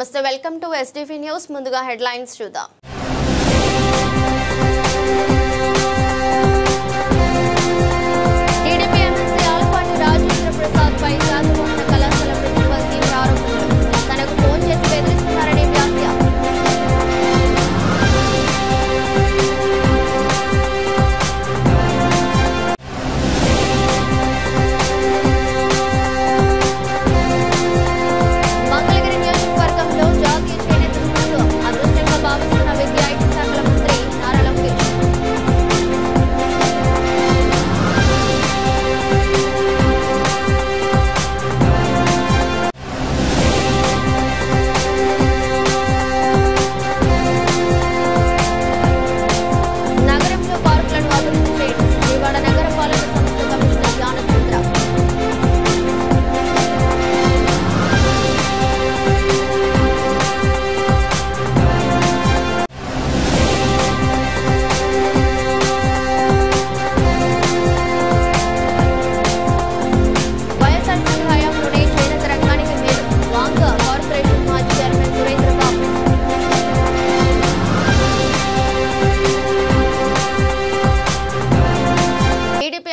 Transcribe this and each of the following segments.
నమస్తే welcome to STV news ముందుగా headlines చూద్దాం టీడీపీ ఎమ్మెల్సీ ఆలపాటి రాజేంద్ర ప్రసాద్ పై శాతవాహన కళాశాల ప్రిన్సిపల్ తీవ్ర ఆరోపణలు తనకు ఫోన్ చేసి బెదిరిస్తున్నారని వ్యాఖ్య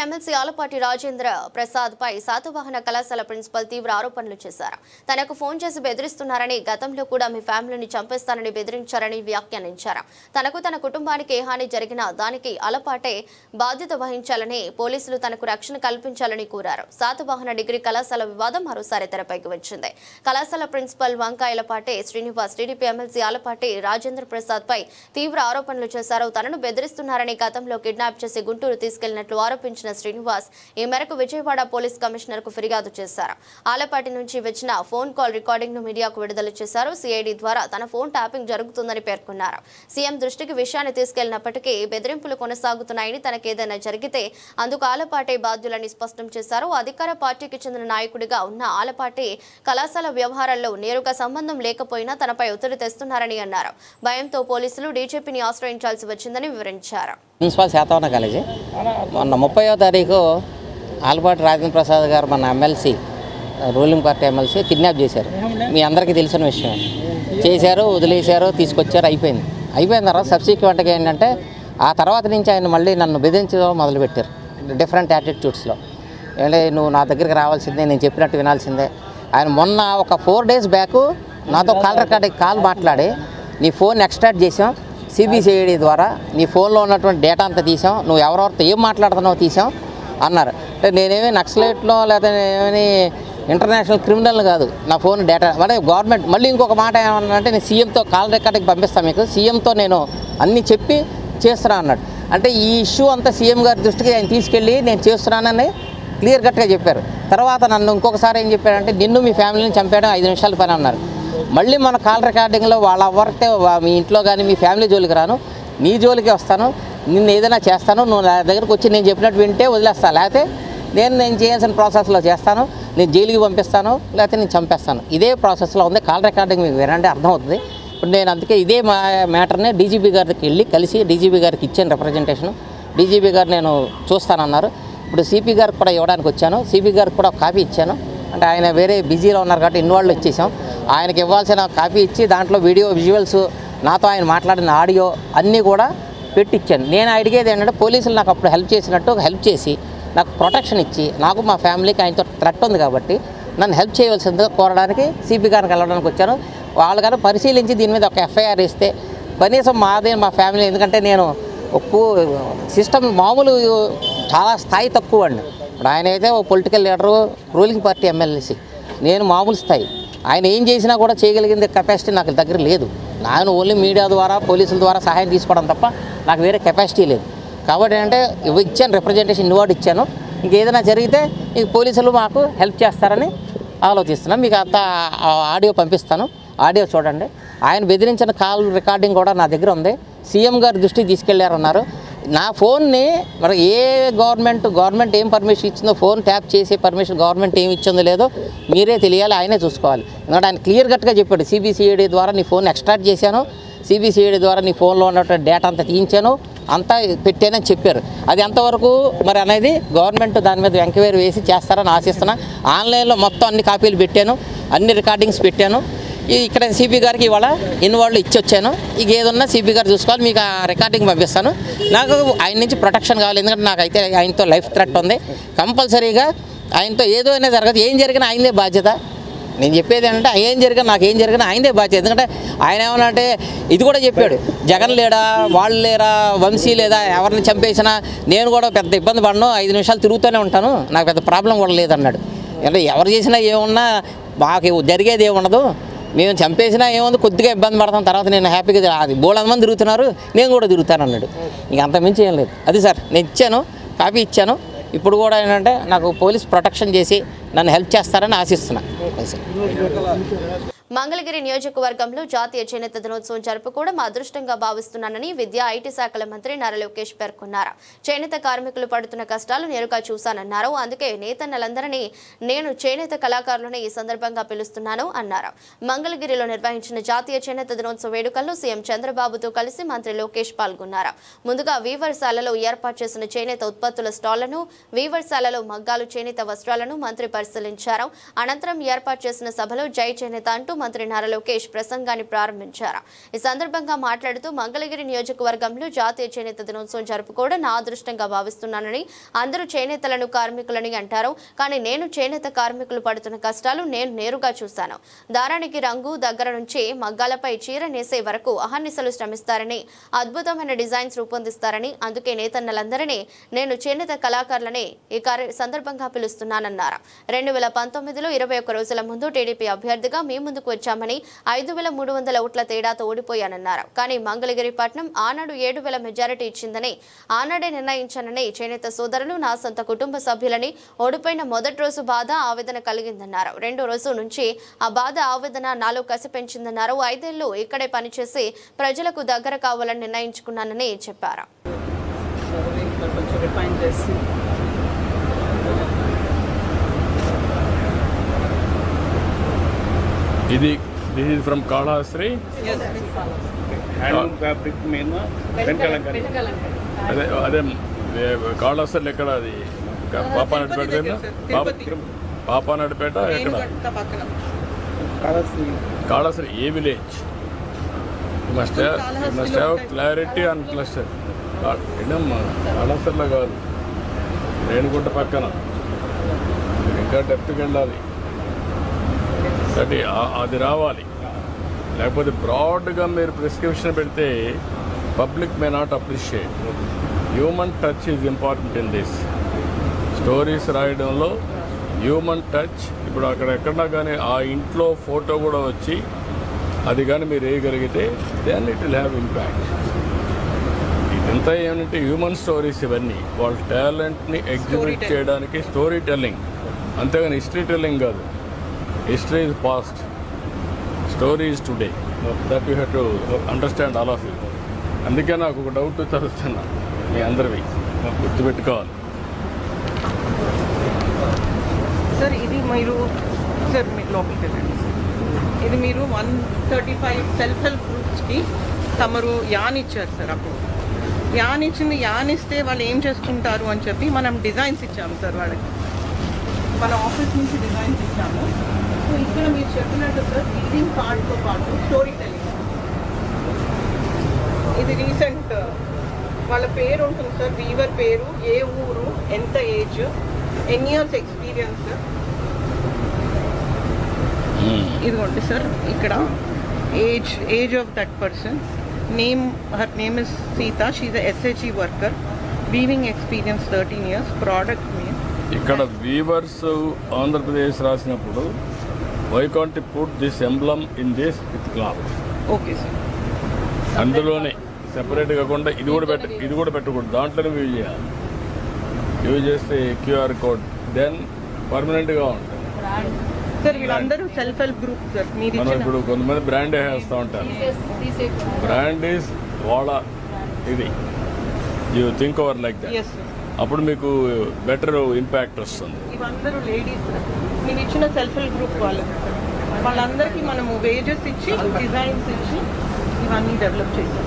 ఎమ్మెల్సీ ఆలపాటి రాజేంద్ర ప్రసాద్ పై శాతవాహన కళాశాల ప్రిన్సిపల్ తీవ్ర ఆరోపణలు చేశారు. తనకు ఫోన్ చేసి బెదిరిస్తున్నారని, గతంలో కూడా మీ ఫ్యామిలీని చంపేస్తానని బెదిరించారని వ్యాఖ్యానించారు. తనకు తన కుటుంబానికి ఏ హాని జరిగినా దానికి ఆలపాటే బాధ్యత వహించాలని, పోలీసులు తనకు రక్షణ కల్పించాలని కోరారు. శాతవాహన డిగ్రీ కళాశాల వివాదం మరోసారి తెరపైకి వచ్చింది. కళాశాల principal Vankayalapati Srinivas TDP MLC Alapati Rajendra Prasad పై తీవ్ర ఆరోపణలు చేశారు. తనను బెదిరిస్తున్నారని, గతంలో కిడ్నాప్ చేసి గుంటూరు తీసుకెళ్లినట్లు ఆరోపించిన శ్రీనివాస్ ఈ మేరకు విజయవాడ పోలీస్ కమిషనర్ కు ఫిర్యాదు చేశారు. ఆలపాటి నుంచి వచ్చిన ఫోన్ కాల్ రికార్డింగ్ ను మీడియాకు విడుదల చేశారు. సిఐడి ద్వారా తన ఫోన్ ట్యాపింగ్ జరుగుతుందని పేర్కొన్నారు. సీఎం దృష్టికి విషయాన్ని తీసుకెళ్లినప్పటికీ బెదిరింపులు కొనసాగుతున్నాయని, తనకేదైనా జరిగితే అందుకు ఆలపాటి బాధ్యులని స్పష్టం చేశారు. అధికార పార్టీకి చెందిన నాయకుడిగా ఉన్న ఆలపాటి కళాశాల వ్యవహారాల్లో నేరుగా సంబంధం లేకపోయినా తనపై ఒత్తిడి తెస్తున్నారని అన్నారు. భయంతో పోలీసులు డీజీపీని ఆశ్రయించాల్సి వచ్చిందని వివరించారు. ప్రిన్సిపల్ శాతవాహన కాలేజీ మొన్న 30వ తారీఖు ఆలపాటి రాజేంద్ర ప్రసాద్ గారు మన MLC ruling party MLC kidnap చేశారు. మీ అందరికీ తెలిసిన విషయమే. చేశారు, వదిలేశారు, తీసుకొచ్చారు, అయిపోయిన తర్వాత సబ్సిక్వెంట్గా ఏంటంటే ఆ తర్వాత నుంచి ఆయన మళ్ళీ నన్ను బెదిరించడం మొదలుపెట్టారు. డిఫరెంట్ యాటిట్యూడ్స్లో అంటే నువ్వు నా దగ్గరికి రావాల్సిందే, నేను చెప్పినట్టు వినాల్సిందే. ఆయన మొన్న ఒక 4 days బ్యాక్ నాతో కాల్ రికార్డింగ్ కాల్ మాట్లాడి నీ ఫోన్ ఎక్స్ట్రాక్ట్ చేసాం, సిబిసిఐడి ద్వారా నీ ఫోన్లో ఉన్నటువంటి డేటా అంతా తీసాం, నువ్వు ఎవరెవరితో ఏం మాట్లాడుతున్నావో తీసాం అన్నారు. అంటే నేనేమి నక్సలైట్లో లేదా నేనేమి ఇంటర్నేషనల్ క్రిమినల్ కాదు, నా ఫోన్ డేటా అంటే గవర్నమెంట్. మళ్ళీ ఇంకొక మాట ఏమన్నానంటే నేను సీఎంతో కాల్ రికార్డింగ్ పంపిస్తాను, మీకు సీఎంతో నేను అన్నీ చెప్పి చేస్తున్నా అన్నాడు. అంటే ఈ ఇష్యూ అంతా సీఎం గారి దృష్టికి ఆయన తీసుకెళ్ళి నేను చేస్తున్నానని క్లియర్ కట్గా చెప్పారు. తర్వాత నన్ను ఇంకొకసారి ఏం చెప్పారంటే నిన్ను మీ ఫ్యామిలీని చంపేయడం 5 నిమిషాల పని అన్నారు. మళ్ళీ మన కాల్ రికార్డింగ్లో వాళ్ళ ఎవరితే మీ ఇంట్లో కానీ మీ ఫ్యామిలీ జోలికి రాను, నీ జోలికి వస్తాను, నిన్ను ఏదైనా చేస్తాను, నువ్వు నా దగ్గరకు వచ్చి నేను చెప్పినట్టు వింటే వదిలేస్తాను, లేకపోతే నేను చేయాల్సిన ప్రాసెస్లో చేస్తాను, నేను జైలుకి పంపిస్తాను, లేకపోతే నేను చంపేస్తాను. ఇదే ప్రాసెస్లో ఉంది. కాల్ రికార్డింగ్ మీకు వినంటే అర్థమవుతుంది. ఇప్పుడు నేను అందుకే ఇదే మ్యాటర్ని డీజీపీ గారికి వెళ్ళి కలిసి డీజీపీ గారికి ఇచ్చాను రిప్రజెంటేషను. డీజీపీ గారు నేను చూస్తానన్నారు. ఇప్పుడు సిపి గారికి కూడా ఇవ్వడానికి వచ్చాను. సిపి గారికి కూడా ఒక కాపీ ఇచ్చాను. అంటే ఆయన వేరే బిజీలో ఉన్నారు కాబట్టి ఇన్వాల్వ్ ఇచ్చేసాం. ఆయనకి ఇవ్వాల్సిన కాపీ ఇచ్చి దాంట్లో వీడియో విజువల్స్, నాతో ఆయన మాట్లాడిన ఆడియో అన్నీ కూడా పెట్టించాను. నేను అడిగేది ఏంటంటే పోలీసులు నాకు అప్పుడు హెల్ప్ చేసినట్టు హెల్ప్ చేసి నాకు ప్రొటెక్షన్ ఇచ్చి, నాకు మా ఫ్యామిలీకి ఆయనతో థ్రెట్ ఉంది కాబట్టి నన్ను హెల్ప్ చేయవలసిందిగా కోరడానికి సిపి గారికి వెళ్ళడానికి వచ్చాను. వాళ్ళు కానీ పరిశీలించి దీని మీద ఒక ఎఫ్ఐఆర్ ఇస్తే కనీసం మా ఫ్యామిలీ, ఎందుకంటే నేను సిస్టమ్ మామూలు చాలా స్థాయి తక్కువ అండి. ఇప్పుడు ఆయన అయితే ఓ political leader, ruling party MLC, నేను మామూలు స్థాయి. ఆయన ఏం చేసినా కూడా చేయగలిగింది కెపాసిటీ నాకు దగ్గర లేదు. నేను ఓన్లీ మీడియా ద్వారా పోలీసుల ద్వారా సహాయం తీసుకోవడం తప్ప నాకు వేరే కెపాసిటీ లేదు. కాబట్టి ఏంటంటే ఇచ్చాను, రిప్రజెంటేషన్ ఇన్వార్డ్ ఇచ్చాను. ఇంకేదైనా జరిగితే ఈ పోలీసులు మాకు హెల్ప్ చేస్తారని ఆలోచిస్తున్నాను. మీకు అంత ఆడియో పంపిస్తాను, ఆడియో చూడండి. ఆయన బెదిరించిన కాల్ రికార్డింగ్ కూడా నా దగ్గర ఉంది. సీఎం గారి దృష్టికి తీసుకెళ్లారన్నారు. నా ఫోన్ని మరి ఏ గవర్నమెంట్ ఏం పర్మిషన్ ఇచ్చిందో, ఫోన్ ట్యాప్ చేసే పర్మిషన్ గవర్నమెంట్ ఏమి ఇచ్చిందో లేదో మీరే తెలియాలి, ఆయనే చూసుకోవాలి. ఎందుకంటే ఆయన క్లియర్ కట్గా చెప్పాడు, సిబిసిఐడి ద్వారా నీ ఫోన్ ఎక్స్ట్రాక్ట్ చేశాను, సిబిసిఐడి ద్వారా నీ ఫోన్లో ఉన్నటువంటి డేటా అంతా తీయించాను, అంతా పెట్టానని చెప్పారు. అది ఎంతవరకు మరి అనేది గవర్నమెంట్ దాని మీద ఎంక్వైరీ వేసి చేస్తారని ఆశిస్తున్నా. ఆన్లైన్లో మొత్తం అన్ని కాపీలు పెట్టాను, అన్ని రికార్డింగ్స్ పెట్టాను. ఇక్కడ సిపి గారికి ఇవాళ ఇన్వాల్వ్ ఇచ్చి వచ్చాను. ఇక ఏదన్నా సిపి గారు చూసుకోవాలి, మీకు ఆ రికార్డింగ్ పంపిస్తాను. నాకు ఆయన నుంచి ప్రొటెక్షన్ కావాలి, ఎందుకంటే నాకైతే ఆయనతో లైఫ్ థ్రెట్ ఉంది. కంపల్సరీగా ఆయనతో ఏదో అయినా జరగదు, ఏం జరిగినా ఆయనదే బాధ్యత. నేను చెప్పేది ఏంటంటే ఏం జరిగినా నాకేం జరిగినా ఆయనదే బాధ్యత. ఎందుకంటే ఆయన ఏమన్నా అంటే ఇది కూడా చెప్పాడు, జగన్ లేడా, వాళ్ళు లేరా, వంశీ లేదా, ఎవరిని చంపేసినా నేను కూడా పెద్ద ఇబ్బంది పడను, 5 నిమిషాలు తిరుగుతూనే ఉంటాను, నాకు పెద్ద ప్రాబ్లం కూడా లేదన్నాడు. అంటే ఎవరు చేసినా ఏమున్నా మాకు జరిగేది ఏముండదు, మేము చంపేసినా ఏముంది, కొద్దిగా ఇబ్బంది పడతాం, తర్వాత నేను హ్యాపీగా అది బోళ్ళంత మంది తిరుగుతున్నారు, నేను కూడా తిరుగుతాను అన్నాడు. ఇంక అంతమించి ఏం లేదు. అది సార్ నేను ఇచ్చాను, కాపీ ఇచ్చాను. ఇప్పుడు కూడా ఏంటంటే నాకు పోలీస్ ప్రొటెక్షన్ చేసి నన్ను హెల్ప్ చేస్తారని ఆశిస్తున్నా. మంగళగిరి నియోజకవర్గంలో జాతీయ చేనేత దినోత్సవం జరుపుకోవడం అదృష్టంగా భావిస్తున్నానని విద్యా ఐటీ శాఖల మంత్రి నారా లోకేష్ పేర్కొన్నారు. చేనేత కార్మికులు పడుతున్న కష్టాలు నేరుగా చూశానన్నారు. అందుకే నేతన్నలందరినీ నేను చేనేత కళాకారులను ఈ సందర్భంగా పిలుస్తున్నాను అన్నారు. మంగళగిరిలో నిర్వహించిన జాతీయ చేనేత దినోత్సవ వేడుకల్లో సీఎం చంద్రబాబుతో కలిసి మంత్రి లోకేష్ పాల్గొన్నారు. ముందుగా వీవర్శాలలో ఏర్పాటు చేసిన చేనేత ఉత్పత్తుల స్టాళ్లను, వీవర్శాలలో మగ్గాలు, చేనేత వస్త్రాలను మంత్రి పరిశీలించారు. అనంతరం ఏర్పాటు చేసిన సభలో జై చేనేత అంటూ మంత్రి నారా లోకేష్ ప్రసంగాన్ని ప్రారంభించారు. ఈ సందర్భంగా మాట్లాడుతూ మంగళగిరి నియోజకవర్గంలో జాతీయ చేనేత దినోత్సవం జరుపుకోవడం నా అదృష్టంగా భావిస్తున్నానని, అందరూ చేనేతలను కార్మికులని అంటారు, కానీ నేను చేనేత కార్మికులు పడుతున్న కష్టాలు నేను నేరుగా చూశాను. దారానికి రంగు దగ్గర నుంచి మగ్గాలపై చీర నేసే వరకు అహర్నిశలు శ్రమిస్తారని, అద్భుతమైన డిజైన్స్ రూపొందిస్తారని, అందుకే నేతన్నలందరినీ నేను చేనేత కళాకారులని ఈ సందర్భంగా పిలుస్తున్నానన్నారు. 2019లో 21 రోజుల ముందు టీడీపీ అభ్యర్థిగా మీ ముందుకు వచ్చామని, 5300 ఓట్ల తేడాతో ఓడిపోయానన్నారు. కానీ మంగళగిరి పట్నం ఆనాడు 7000 మెజారిటీ ఇచ్చిందని, ఆనాడే నిర్ణయించానని చేనేత సోదరులు, నా సొంత కుటుంబ సభ్యులని ఓడిపోయిన మొదటి రోజు బాధ, ఆవేదన కలిగిందన్నారు. రెండో రోజు నుంచి ఆ బాధ, ఆవేదన నాలో కసి పెంచిందన్నారు. 5 ఏళ్లు ఇక్కడే పనిచేసి ప్రజలకు దగ్గర కావాలని నిర్ణయించుకున్నానని చెప్పారు. This is from Kalahastri. Yes. Handloom fabric main Venkalankari. అదే కాళహస్తి ఎక్కడ అది పాపానడిపేట పాపానడిపేట ఎక్కడ Kalahasti a village must have clarity on cluster కాళహస్తిలో కాదు రేణుగుంట పక్కన ఇంకా డెప్త్కి వెళ్ళాలి అది రావాలి లేకపోతే బ్రాడ్గా మీరు ప్రిస్క్రిప్షన్ పెడితే public may not appreciate human touch is important in this stories రాయడంలో హ్యూమన్ టచ్ ఇప్పుడు అక్కడెక్కడా కానీ ఆ ఇంట్లో ఫోటో కూడా వచ్చి అది కానీ మీరు వేయగలిగితే then it will have impact ఇదంతా ఏమంటే హ్యూమన్ స్టోరీస్ ఇవన్నీ వాళ్ళ టాలెంట్ని ఎగ్జిబిట్ చేయడానికి స్టోరీ టెల్లింగ్ అంతేగాని హిస్టరీ టెల్లింగ్ కాదు History is past, story is today. That you have to understand all of you. అందుకే నాకు ఒక డౌట్ చదువుతున్నా మీ అందరివి గుర్తుపెట్టుకోవాలి. సార్ ఇది మీరు సార్ మీకు లోపలికి వెళ్ళండి. ఇది మీరు 135 సెల్ఫ్ హెల్ప్ గ్రూప్స్కి తమరు యాన్ ఇచ్చారు సార్. అప్పుడు యాన్ ఇచ్చింది, యాన్ ఇస్తే వాళ్ళు ఏం చేసుకుంటారు అని చెప్పి మనం డిజైన్స్ ఇచ్చాము సార్ వాళ్ళకి. మన ఆఫీస్ నుంచి డిజైన్స్ ఇచ్చాము. సో ఇక్కడ మీరు చెప్పినట్టు సార్ రీడింగ్ పార్ట్తో పాటు స్టోరీ టెల్లింగ్. ఇది రీసెంట్ వాళ్ళ పేరు ఉంటుంది సార్, వీవర్ పేరు, ఏ ఊరు, ఎంత ఏజ్, ఎన్ని ఇయర్స్ ఎక్స్పీరియన్స్. ఇదిగోండి సార్ ఇక్కడ age of that person, name, her name is Sita, she is SHE worker, weaving experience 13 years, product name. ఇక్కడ వీవర్స్ ఆంధ్రప్రదేశ్ రాసినప్పుడు why can't put this emblem in this with cloth. Okay sir. అందులోనే separate కాకుండా ఇది కూడా పెట్టకూడదు, దాంట్లోనే use చేయాలి. Use చేస్తే QR కోడ్ దెన్ పర్మనెంట్గా ఉంటుంది. సార్ వీళ్ళందరూ సెల్ఫ్ హెల్ప్ గ్రూప్ సార్. మనం ఇప్పుడు కొంతమంది బ్రాండే వేస్తూ ఉంటారు. బ్రాండ్ ఈజ్ వాళ్ళ ఇది you think over like that, అప్పుడు మీకు బెటర్ ఇంపాక్ట్ వస్తుంది. ఇవందరూ లేడీస్ మీరు ఇచ్చిన సెల్ఫ్ హెల్ప్ గ్రూప్ వాళ్ళందరికీ మనము వేజెస్ ఇచ్చి, డిజైన్స్ ఇచ్చి ఇవన్నీ డెవలప్ చేసాం.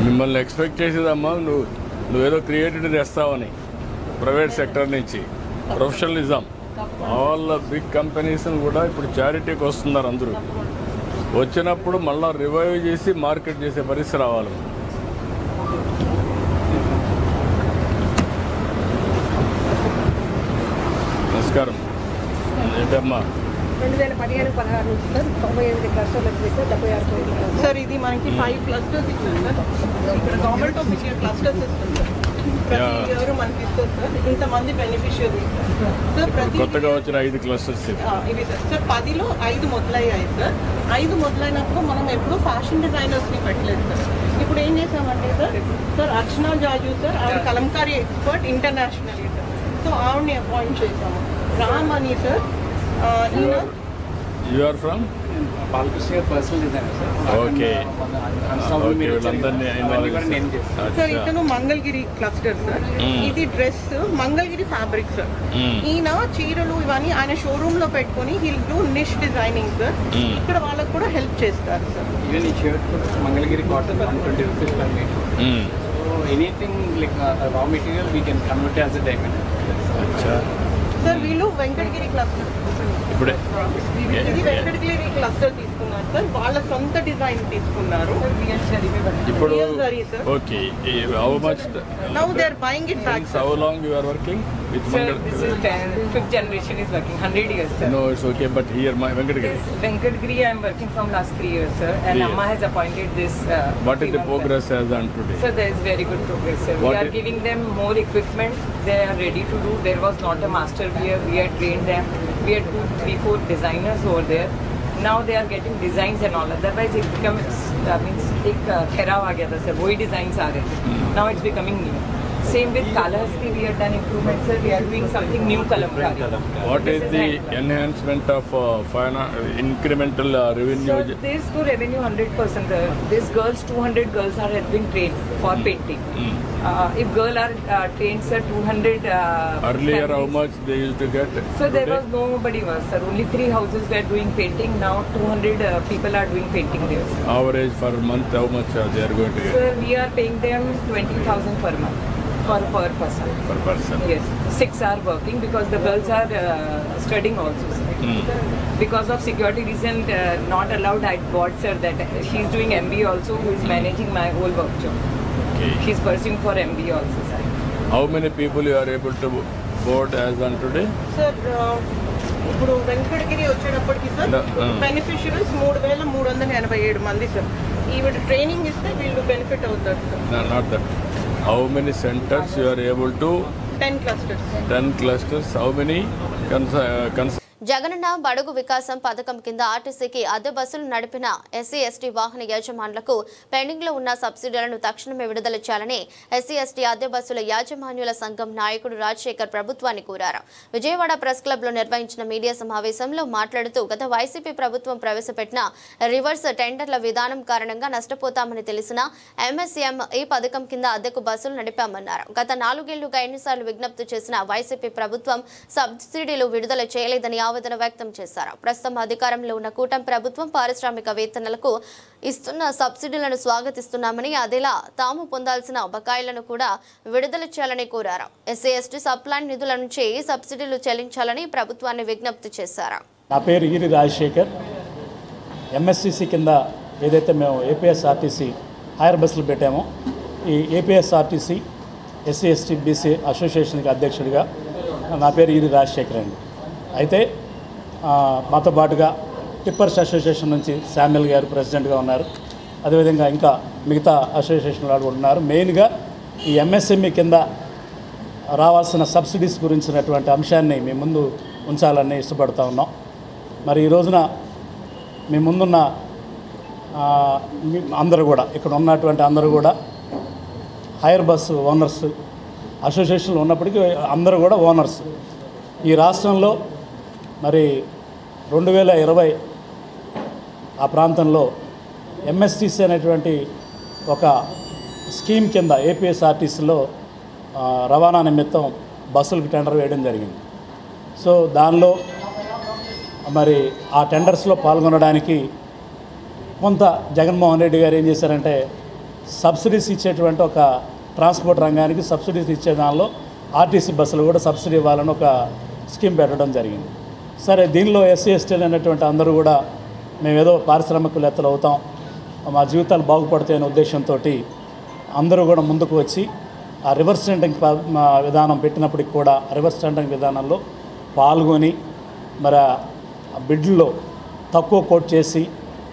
మిమ్మల్ని ఎక్స్పెక్ట్ చేసేదమ్మా నువ్వేదో క్రియేటివిటీ తెస్తావని ప్రైవేట్ సెక్టర్ నుంచి. ప్రొఫెషనలిజం ఆల్ బిగ్ కంపెనీస్ కూడా ఇప్పుడు చారిటీకి వస్తున్నారు అందరూ. వచ్చినప్పుడు మళ్ళీ రివైవ్ చేసి మార్కెట్ చేసే పరిస్థితి రావాలి. నమస్కారం. ఏంటమ్మా? 2015-16 నుంచి సార్ 98 క్లస్టర్లు వచ్చాయి సార్, 76 సార్ ఇది మనకి 5 క్లస్టర్స్ ఇచ్చారు సార్. ఇక్కడ గవర్నమెంట్ ఆఫ్ ఇండియా క్లస్టర్స్ ఇస్తుంది సార్. ప్రతి ఇయర్ మనకి ఇస్తారు సార్. ఇంతమంది బెనిఫిషియరీస్ సార్. ప్రతి కొత్తగా వచ్చిన 5 క్లస్టర్స్ ఇవి సార్ 10లో 5 మొదలయ్యాయి సార్. 5 మొదలైనప్పుడు మనం ఎప్పుడూ ఫ్యాషన్ డిజైనర్స్ని పెట్టలేదు సార్. ఇప్పుడు ఏం చేసామంటే సార్ అర్చనా జాజు సార్, ఆవిడ Kalamkari expert international sir. So ఆవిడని అపాయింట్ చేసాము. రామ్ అని sir, you are from Balakrishna personal designer sir. Okay. Sir ఇతను మంగళగిరి క్లస్టర్ సార్. ఇది డ్రెస్ మంగళగిరి ఫ్యాబ్రిక్ సార్. ఈయన చీరలు ఇవన్నీ ఆయన షోరూమ్ లో పెట్టుకొని హిల్ డూ నిష్ డిజైనింగ్ సార్. ఇక్కడ వాళ్ళకు కూడా హెల్ప్ చేస్తారు సార్. ఈవెన్ ఈ shirt Mangalagiri cotton 120 rupees per meter. So anything like raw material we can convert as a diamond. Sir వీళ్ళు వెంకటగిరి క్లస్టర్ ఇప్పుడే ఇది వెంకటగిరి క్లస్టర్ తీసుకున్నారు సార్. వాళ్ళ సొంత డిజైన్ తీసుకున్నారు. ఇప్పుడు Real zari, sir. Okay. How much Now they are buying it back. How long you are working with Sir, this is 5th generation is working, 100 years, sir. No it's okay but here my Venkatagiri. Venkatgiri I am working from last 3 years, sir, and Amma has appointed this. What is the progress as on today? Sir, there is very good progress, sir. What We are giving them more equipment. They are ready to do. There was not a master here. We had trained them. We had 2, 3, 4 designers over there. Now they are getting designs and all. Otherwise it becomes means एक ठहराव आ गया था sir. वही designs आ रहे थे. Now it's becoming new. Same with Kalahasti, we have done improvements, sir. We are doing something new Kalamkari. What is the enhancement of incremental revenue? So this to revenue 100%. These girls, 200 girls are have been trained for painting. If girls are trained, sir, 200. Earlier, how families. much they used to get? So there was nobody was, sir. Only 3 houses were doing painting. Now 200 people are doing painting there. Sir. Average for a month, how much they are going to get? Sir, we are paying them 20,000 per month. Per person. Per person. Yes, 6 are working because the girls are studying also, sir. Because of security reason, not allowed. I got sir that she's doing MBA also, who is managing my whole workshop. Okay. She's pursuing for MBA also, sir. How many people you are able to board as on today? Sir ఇప్పుడు వెంకటగిరి వచ్చేటప్పటికి sir beneficiaries 3,387 మంది sir. ఈవిడ training ఇస్తే వీళ్ళు benefit అవుతారు sir. No, not that. How many centers you are able to? 10 clusters. 10 clusters. How many? Jagananna బడుగు వికాసం పథకం కింద ఆర్టీసీకి అద్దె బస్సులు నడిపిన ఎస్సీ ఎస్టీ వాహన యజమానులకు పెండింగ్ లో ఉన్న సబ్సిడీలను తక్షణమే విడుదల చేయాలని ఎస్సీ ఎస్టీ అద్దె బస్సుల యాజమాన్యుల సంఘం నాయకుడు రాజశేఖర్ ప్రభుత్వాన్ని కోరారు. విజయవాడ ప్రెస్ క్లబ్ లో నిర్వహించిన మీడియా సమావేశంలో మాట్లాడుతూ గత వైసీపీ ప్రభుత్వం ప్రవేశపెట్టిన రివర్స్ టెండర్ల విధానం కారణంగా నష్టపోతామని తెలిసిన ఎంఎస్ఎం ఈ పథకం కింద అద్దెకు బస్సులు నడిపామన్నారు. గత 4 ఏళ్లుగా ఎన్నిసార్లు విజ్ఞప్తి చేసిన వైసీపీ ప్రభుత్వం సబ్సిడీలు విడుదల చేయలేదని ఆవేదన వ్యక్తం చేశారు. ప్రస్తుతం అధికారంలో ఉన్న కూటమి ప్రభుత్వం పారిశ్రామిక వేతనలకు ఇస్తున్న సబ్సిడీలను స్వాగతిస్తున్నామని, అదేలా తాము పొందాల్సిన బకాయిలను కూడా విడుదల చేయాలని కోరారు. ఎస్సీ ఎస్టీ సప్లాన్ నిధుల నుంచి సబ్సిడీలు చెల్లించాలని ప్రభుత్వాన్ని విజ్ఞప్తి చేశారు. నా పేరు ఈరి రాజశేఖర్. ఎంఎస్సిసి కింద ఏదైతే మేము ఏపీఎస్ఆర్టీసీ హైర్ బస్సులు పెట్టామో ఈ ఏపీఎస్ఆర్టీసీ ఎస్సీ ఎస్టీ బీసీ అసోసియేషన్కి అధ్యక్షుడిగా నా పేరు ఈరి రాజశేఖర్ అండి. అయితే మాతో పాటుగా టిప్పర్స్ అసోసియేషన్ నుంచి శామ్యుల్ గారు ప్రెసిడెంట్గా ఉన్నారు. అదేవిధంగా ఇంకా మిగతా అసోసియేషన్ వాళ్ళు ఉన్నారు. మెయిన్గా ఈ ఎంఎస్ఎంఈ కింద రావాల్సిన సబ్సిడీస్ గురించినటువంటి అంశాన్ని మీ ముందు ఉంచాలని ఇష్టపడుతూ ఉన్నాం. మరి ఈ రోజున మీ ముందున్న అందరూ కూడా ఇక్కడ ఉన్నటువంటి అందరూ కూడా హైర్ బస్సు ఓనర్స్ అసోసియేషన్లో ఉన్నప్పటికీ అందరూ కూడా ఓనర్స్. ఈ రాష్ట్రంలో మరి 2020 ఆ ప్రాంతంలో ఎంఎస్టీసీ అనేటువంటి ఒక స్కీమ్ కింద ఏపీఎస్ఆర్టీసీలో రవాణా నిమిత్తం బస్సులకు టెండర్ వేయడం జరిగింది. సో దానిలో మరి ఆ టెండర్స్లో పాల్గొనడానికి కొంత జగన్మోహన్ రెడ్డి గారు ఏం చేశారంటే సబ్సిడీస్ ఇచ్చేటువంటి ఒక ట్రాన్స్పోర్ట్ రంగానికి సబ్సిడీస్ ఇచ్చే దానిలో ఆర్టీసీ బస్సులు కూడా సబ్సిడీ ఇవ్వాలని ఒక స్కీమ్ పెట్టడం జరిగింది. సరే దీనిలో ఎస్సీ ఎస్టీలు అనేటువంటి అందరూ కూడా మేమేదో పారిశ్రామికవేత్తలు అవుతాం, మా జీవితాలు బాగుపడతాయనే ఉద్దేశంతో అందరూ కూడా ముందుకు వచ్చి ఆ రివర్స్ టెండరింగ్ విధానం పెట్టినప్పటికి కూడా రివర్స్ టెండరింగ్ విధానంలో పాల్గొని మరి ఆ బిడ్లో తక్కువ కోట్ చేసి,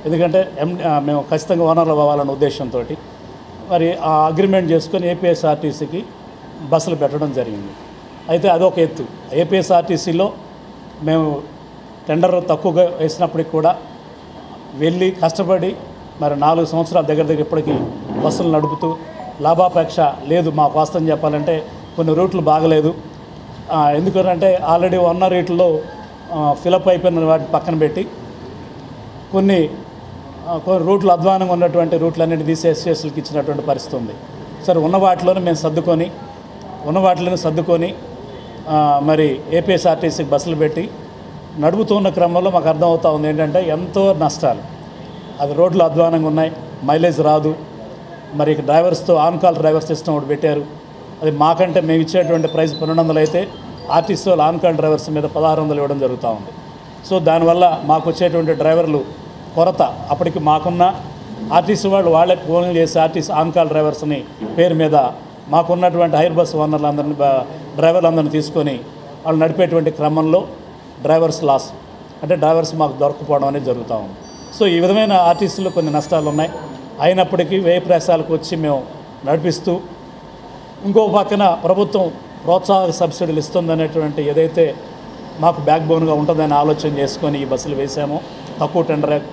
ఎందుకంటే మేము ఖచ్చితంగా ఓనర్లు అవ్వాలనే ఉద్దేశంతో మరి ఆ అగ్రిమెంట్ చేసుకొని ఏపీఎస్ఆర్టీసీకి బస్సులు పెట్టడం జరిగింది. అయితే అదొక ఎత్తు. ఏపీఎస్ఆర్టీసీలో మేము టెండర్ తక్కువగా వేసినప్పటికి కూడా వెళ్ళి కష్టపడి మరి 4 సంవత్సరాల దగ్గర ఇప్పటికీ బస్సులు నడుపుతూ లాభాపేక్ష లేదు. మాకు వాస్తవం చెప్పాలంటే కొన్ని రూట్లు బాగలేదు. ఎందుకంటే ఆల్రెడీ ఉన్న రేట్లలో ఫిలప్ అయిపోయిన వాటిని పక్కన పెట్టి కొన్ని రూట్లు అధ్వానంగా ఉన్నటువంటి రూట్లన్నింటి తీసి ఎస్సీఎస్లకి ఇచ్చినటువంటి పరిస్థితి ఉంది. సరే ఉన్న వాటిలోనే మేము సర్దుకొని మరి ఏపీఎస్ఆర్టీసీకి బస్సులు పెట్టి నడుపుతున్న క్రమంలో మాకు అర్థమవుతా ఉంది ఏంటంటే ఎంతో నష్టాలు. అది రోడ్లు అధ్వానంగా ఉన్నాయి, మైలేజ్ రాదు. మరి డ్రైవర్స్తో ఆన్ కాల్ డ్రైవర్ సిస్టమ్ ఒకటి పెట్టారు. అది మాకంటే మేము ఇచ్చేటువంటి ప్రైస్ 1200 అయితే ఆర్టీసీ వాళ్ళు ఆన్ కాల్ డ్రైవర్స్ మీద 1600 ఇవ్వడం జరుగుతూ ఉంది. సో దానివల్ల మాకు వచ్చేటువంటి డ్రైవర్లు కొరత. అప్పటికి మాకున్న ఆర్టీసీ వాళ్ళే ఫోన్లు చేసి ఆర్టీసీ ఆన్ కాల్ డ్రైవర్స్ని పేరు మీద మాకున్నటువంటి హైర్ బస్ ఓనర్లందరినీ డ్రైవర్లందరినీ తీసుకొని వాళ్ళు నడిపేటువంటి క్రమంలో డ్రైవర్స్ లాస్, అంటే డ్రైవర్స్ మాకు దొరకపోవడం అనేది జరుగుతూ ఉంది. సో ఈ విధమైన ఆర్టీసీలో కొన్ని నష్టాలు ఉన్నాయి. అయినప్పటికీ వ్యయ ప్రయాసాలకు వచ్చి మేము నడిపిస్తూ, ఇంకో పక్కన ప్రభుత్వం ప్రోత్సాహక సబ్సిడీలు ఇస్తుందనేటువంటి ఏదైతే మాకు బ్యాక్ బోన్గా ఉంటుందని ఆలోచన చేసుకొని ఈ బస్సులు వేసామో తక్కువ టెండర్.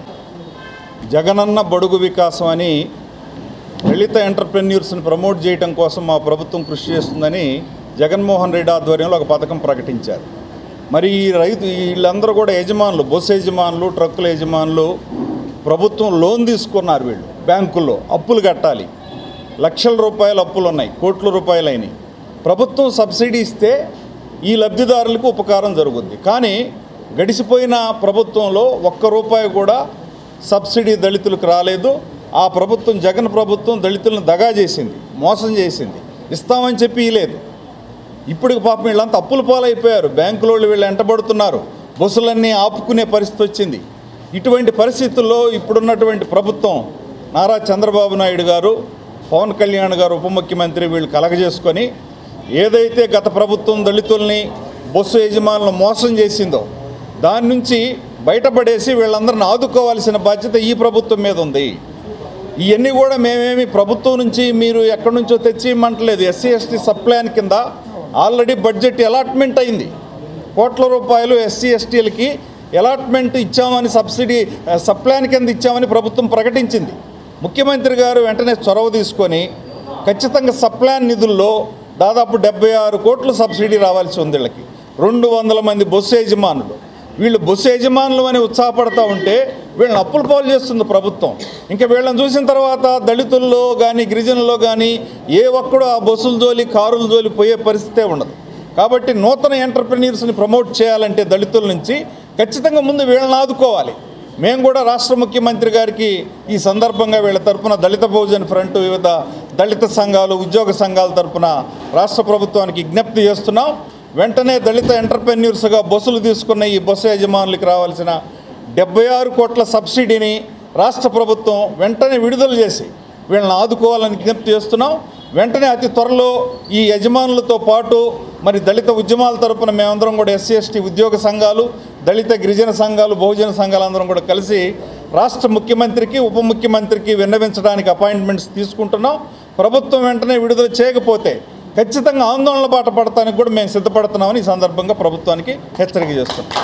జగనన్న బడుగు వికాసం అని దళిత ఎంటర్ప్రెన్యూర్స్ని ప్రమోట్ చేయడం కోసం మా ప్రభుత్వం కృషి చేస్తుందని జగన్మోహన్ రెడ్డి ఆధ్వర్యంలో ఒక పథకం ప్రకటించారు. మరి ఈ వీళ్ళందరూ కూడా యజమానులు, బస్సు యజమానులు, ట్రక్కుల యజమానులు ప్రభుత్వం లోన్ తీసుకున్నారు. వీళ్ళు బ్యాంకుల్లో అప్పులు కట్టాలి, లక్షల రూపాయల అప్పులు ఉన్నాయి, కోట్ల రూపాయలైనవి. ప్రభుత్వం సబ్సిడీ ఇస్తే ఈ లబ్ధిదారులకు ఉపకారం జరుగుద్ది. కానీ గడిచిపోయిన ప్రభుత్వంలో ₹1 కూడా సబ్సిడీ దళితులకు రాలేదు. ఆ ప్రభుత్వం, జగన్ ప్రభుత్వం, దళితులను దగా చేసింది, మోసం చేసింది. ఇస్తామని చెప్పి ఇలేదు. ఇప్పుడు పాపం వీళ్ళంతా అప్పుల పాలైపోయారు. బ్యాంకులో వీళ్ళు వెంటబడుతున్నారు. బస్సులన్నీ ఆపుకునే పరిస్థితి వచ్చింది. ఇటువంటి పరిస్థితుల్లో ఇప్పుడున్నటువంటి ప్రభుత్వం, నారా చంద్రబాబు నాయుడు గారు, పవన్ కళ్యాణ్ గారు ఉప ముఖ్యమంత్రి, వీళ్ళు కలగజేసుకొని ఏదైతే గత ప్రభుత్వం దళితుల్ని, బస్సు యజమానులను మోసం చేసిందో దాని నుంచి బయటపడేసి వీళ్ళందరిని ఆదుకోవాల్సిన బాధ్యత ఈ ప్రభుత్వం మీద ఉంది. ఇవన్నీ కూడా మేమేమి ప్రభుత్వం నుంచి మీరు ఎక్కడి నుంచో తెచ్చి ఇమ్మంటలేదు. ఎస్సీ ఎస్టీ సబ్ ప్లాన్ కింద ఆల్రెడీ బడ్జెట్ అలాట్మెంట్ అయింది. కోట్ల రూపాయలు ఎస్సీ ఎస్టీలకి అలాట్మెంట్ ఇచ్చామని, సబ్సిడీ సబ్ ప్లాన్ కింద ఇచ్చామని ప్రభుత్వం ప్రకటించింది. ముఖ్యమంత్రి గారు వెంటనే చొరవ తీసుకొని ఖచ్చితంగా సబ్ ప్లాన్ నిధుల్లో దాదాపు 76 కోట్లు సబ్సిడీ రావాల్సి ఉంది. వీళ్ళకి 200 మంది బస్సు యజమానులు. వీళ్ళు బస్సు యజమానులు అని ఉత్సాహపడతా ఉంటే వీళ్ళని అప్పుల పాలు చేస్తుంది ప్రభుత్వం. ఇంకా వీళ్ళని చూసిన తర్వాత దళితుల్లో కానీ గిరిజనుల్లో కానీ ఏ ఒక్కడు ఆ బస్సుల జోలి, కారుల జోలి పోయే పరిస్థితే ఉండదు. కాబట్టి నూతన ఎంటర్ప్రెన్యూర్స్ని ప్రమోట్ చేయాలంటే దళితుల నుంచి ఖచ్చితంగా ముందు వీళ్ళని ఆదుకోవాలి. మేము కూడా రాష్ట్ర ముఖ్యమంత్రి గారికి ఈ సందర్భంగా వీళ్ళ తరఫున దళిత బహుజన్ ఫ్రంట్, వివిధ దళిత సంఘాలు, ఉద్యోగ సంఘాల తరఫున రాష్ట్ర ప్రభుత్వానికి విజ్ఞప్తి చేస్తున్నాం. వెంటనే దళిత ఎంటర్ప్రెన్యూర్స్గా బస్సులు తీసుకున్న ఈ బస్సు యజమానులకు రావాల్సిన 76 కోట్ల సబ్సిడీని రాష్ట్ర ప్రభుత్వం వెంటనే విడుదల చేసి వీళ్ళని ఆదుకోవాలని విజ్ఞప్తి చేస్తున్నాం. వెంటనే అతి త్వరలో ఈ యజమానులతో పాటు మరి దళిత ఉద్యమాల తరపున మేమందరం కూడా ఎస్సీ ఎస్టీ ఉద్యోగ సంఘాలు, దళిత గిరిజన సంఘాలు, బహుజన సంఘాలందరం కూడా కలిసి రాష్ట్ర ముఖ్యమంత్రికి, ఉప ముఖ్యమంత్రికి విన్నవించడానికి అపాయింట్మెంట్స్ తీసుకుంటున్నాం. ప్రభుత్వం వెంటనే విడుదల చేయకపోతే ఖచ్చితంగా ఆందోళన బాట పడటానికి కూడా మేము సిద్ధపడుతున్నామని ఈ సందర్భంగా ప్రభుత్వానికి హెచ్చరిక చేస్తున్నాం.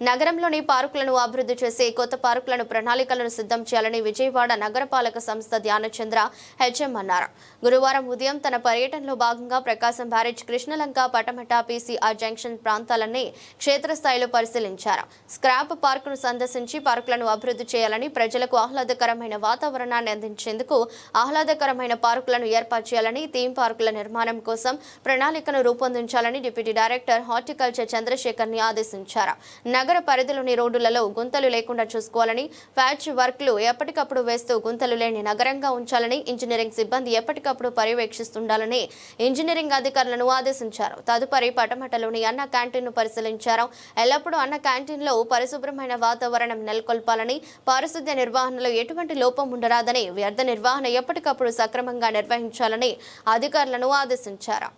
నగరంలోని పార్కులను అభివృద్ధి చేసి కొత్త పార్కులను ప్రణాళికలను సిద్ధం చేయాలని విజయవాడ నగరపాలక సంస్థ ధ్యానచంద్ర హెచ్ఎం అన్నారు. గురువారం ఉదయం తన పర్యటనలో భాగంగా Prakasam barrage, Krishnalanka, Patamata, PCR junction ప్రాంతాలన్నీ క్షేత్రస్థాయిలో పరిశీలించారు. స్క్రాప్ పార్కును సందర్శించి పార్కులను అభివృద్ధి చేయాలని, ప్రజలకు ఆహ్లాదకరమైన వాతావరణాన్ని అందించేందుకు ఆహ్లాదకరమైన పార్కులను ఏర్పాటు చేయాలని, థీమ్ పార్కుల నిర్మాణం కోసం ప్రణాళికను రూపొందించాలని డిప్యూటీ డైరెక్టర్ హార్టికల్చర్ చంద్రశేఖర్ని ఆదేశించారు. నగర నగర పరిధిలోని రోడ్డులలో గుంతలు లేకుండా చూసుకోవాలని, ప్యాచ్ వర్క్లు ఎప్పటికప్పుడు వేస్తూ గుంతలు లేని నగరంగా ఉంచాలని, ఇంజనీరింగ్ సిబ్బంది ఎప్పటికప్పుడు పర్యవేక్షిస్తుండాలని ఇంజనీరింగ్ అధికారులను ఆదేశించారు. తదుపరి పటమటలోని అన్న క్యాంటీన్ను పరిశీలించారు. ఎల్లప్పుడూ అన్న క్యాంటీన్లో పరిశుభ్రమైన వాతావరణం నెలకొల్పాలని, పారిశుద్ధ్య నిర్వహణలో ఎటువంటి లోపం ఉండరాదని, వ్యర్థ నిర్వహణ ఎప్పటికప్పుడు సక్రమంగా నిర్వహించాలని అధికారులను ఆదేశించారు.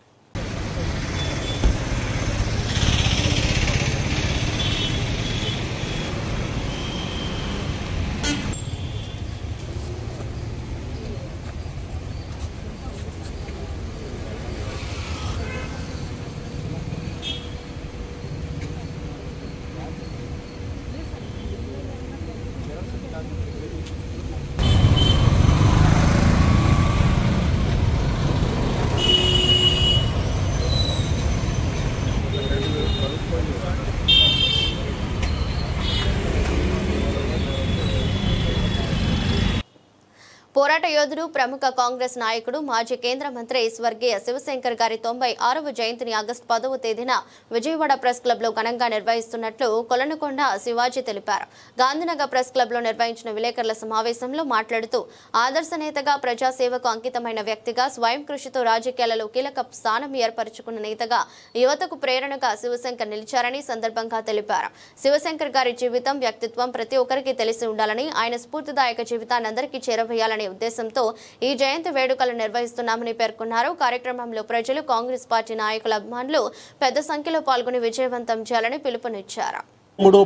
పోరాట యోధుడు, ప్రముఖ కాంగ్రెస్ నాయకుడు, మాజీ కేంద్ర మంత్రి స్వర్గీయ శివశంకర్ గారి 96వ జయంతిని ఆగస్టు 10వ తేదీన విజయవాడ ప్రెస్ క్లబ్లో ఘనంగా నిర్వహిస్తున్నట్లు కొలనుకొండ శివాజీ తెలిపారు. గాంధీనగర్ ప్రెస్ క్లబ్లో నిర్వహించిన విలేకరుల సమావేశంలో మాట్లాడుతూ ఆదర్శ నేతగా, ప్రజాసేవకు అంకితమైన వ్యక్తిగా, స్వయం కృషితో రాజకీయాలలో కీలక స్థానం ఏర్పరచుకున్న నేతగా, యువతకు ప్రేరణగా శివశంకర్ నిలిచారని సందర్భంగా తెలిపారు. శివశంకర్ గారి జీవితం, వ్యక్తిత్వం ప్రతి ఒక్కరికి తెలిసి ఉండాలని, ఆయన స్ఫూర్తిదాయక జీవితాన్ని అందరికీ చేరవేయాలని ఉద్దేశంతో ఈ జయంతి వేడుకలు నిర్వహిస్తున్నామని పేర్కొన్నారు. కార్యక్రమంలో ప్రజలు, కాంగ్రెస్ పార్టీ నాయకుల, అభిమానులు పెద్ద సంఖ్యలో పాల్గొని విజయవంతం చేయాలని పిలుపునిచ్చారు.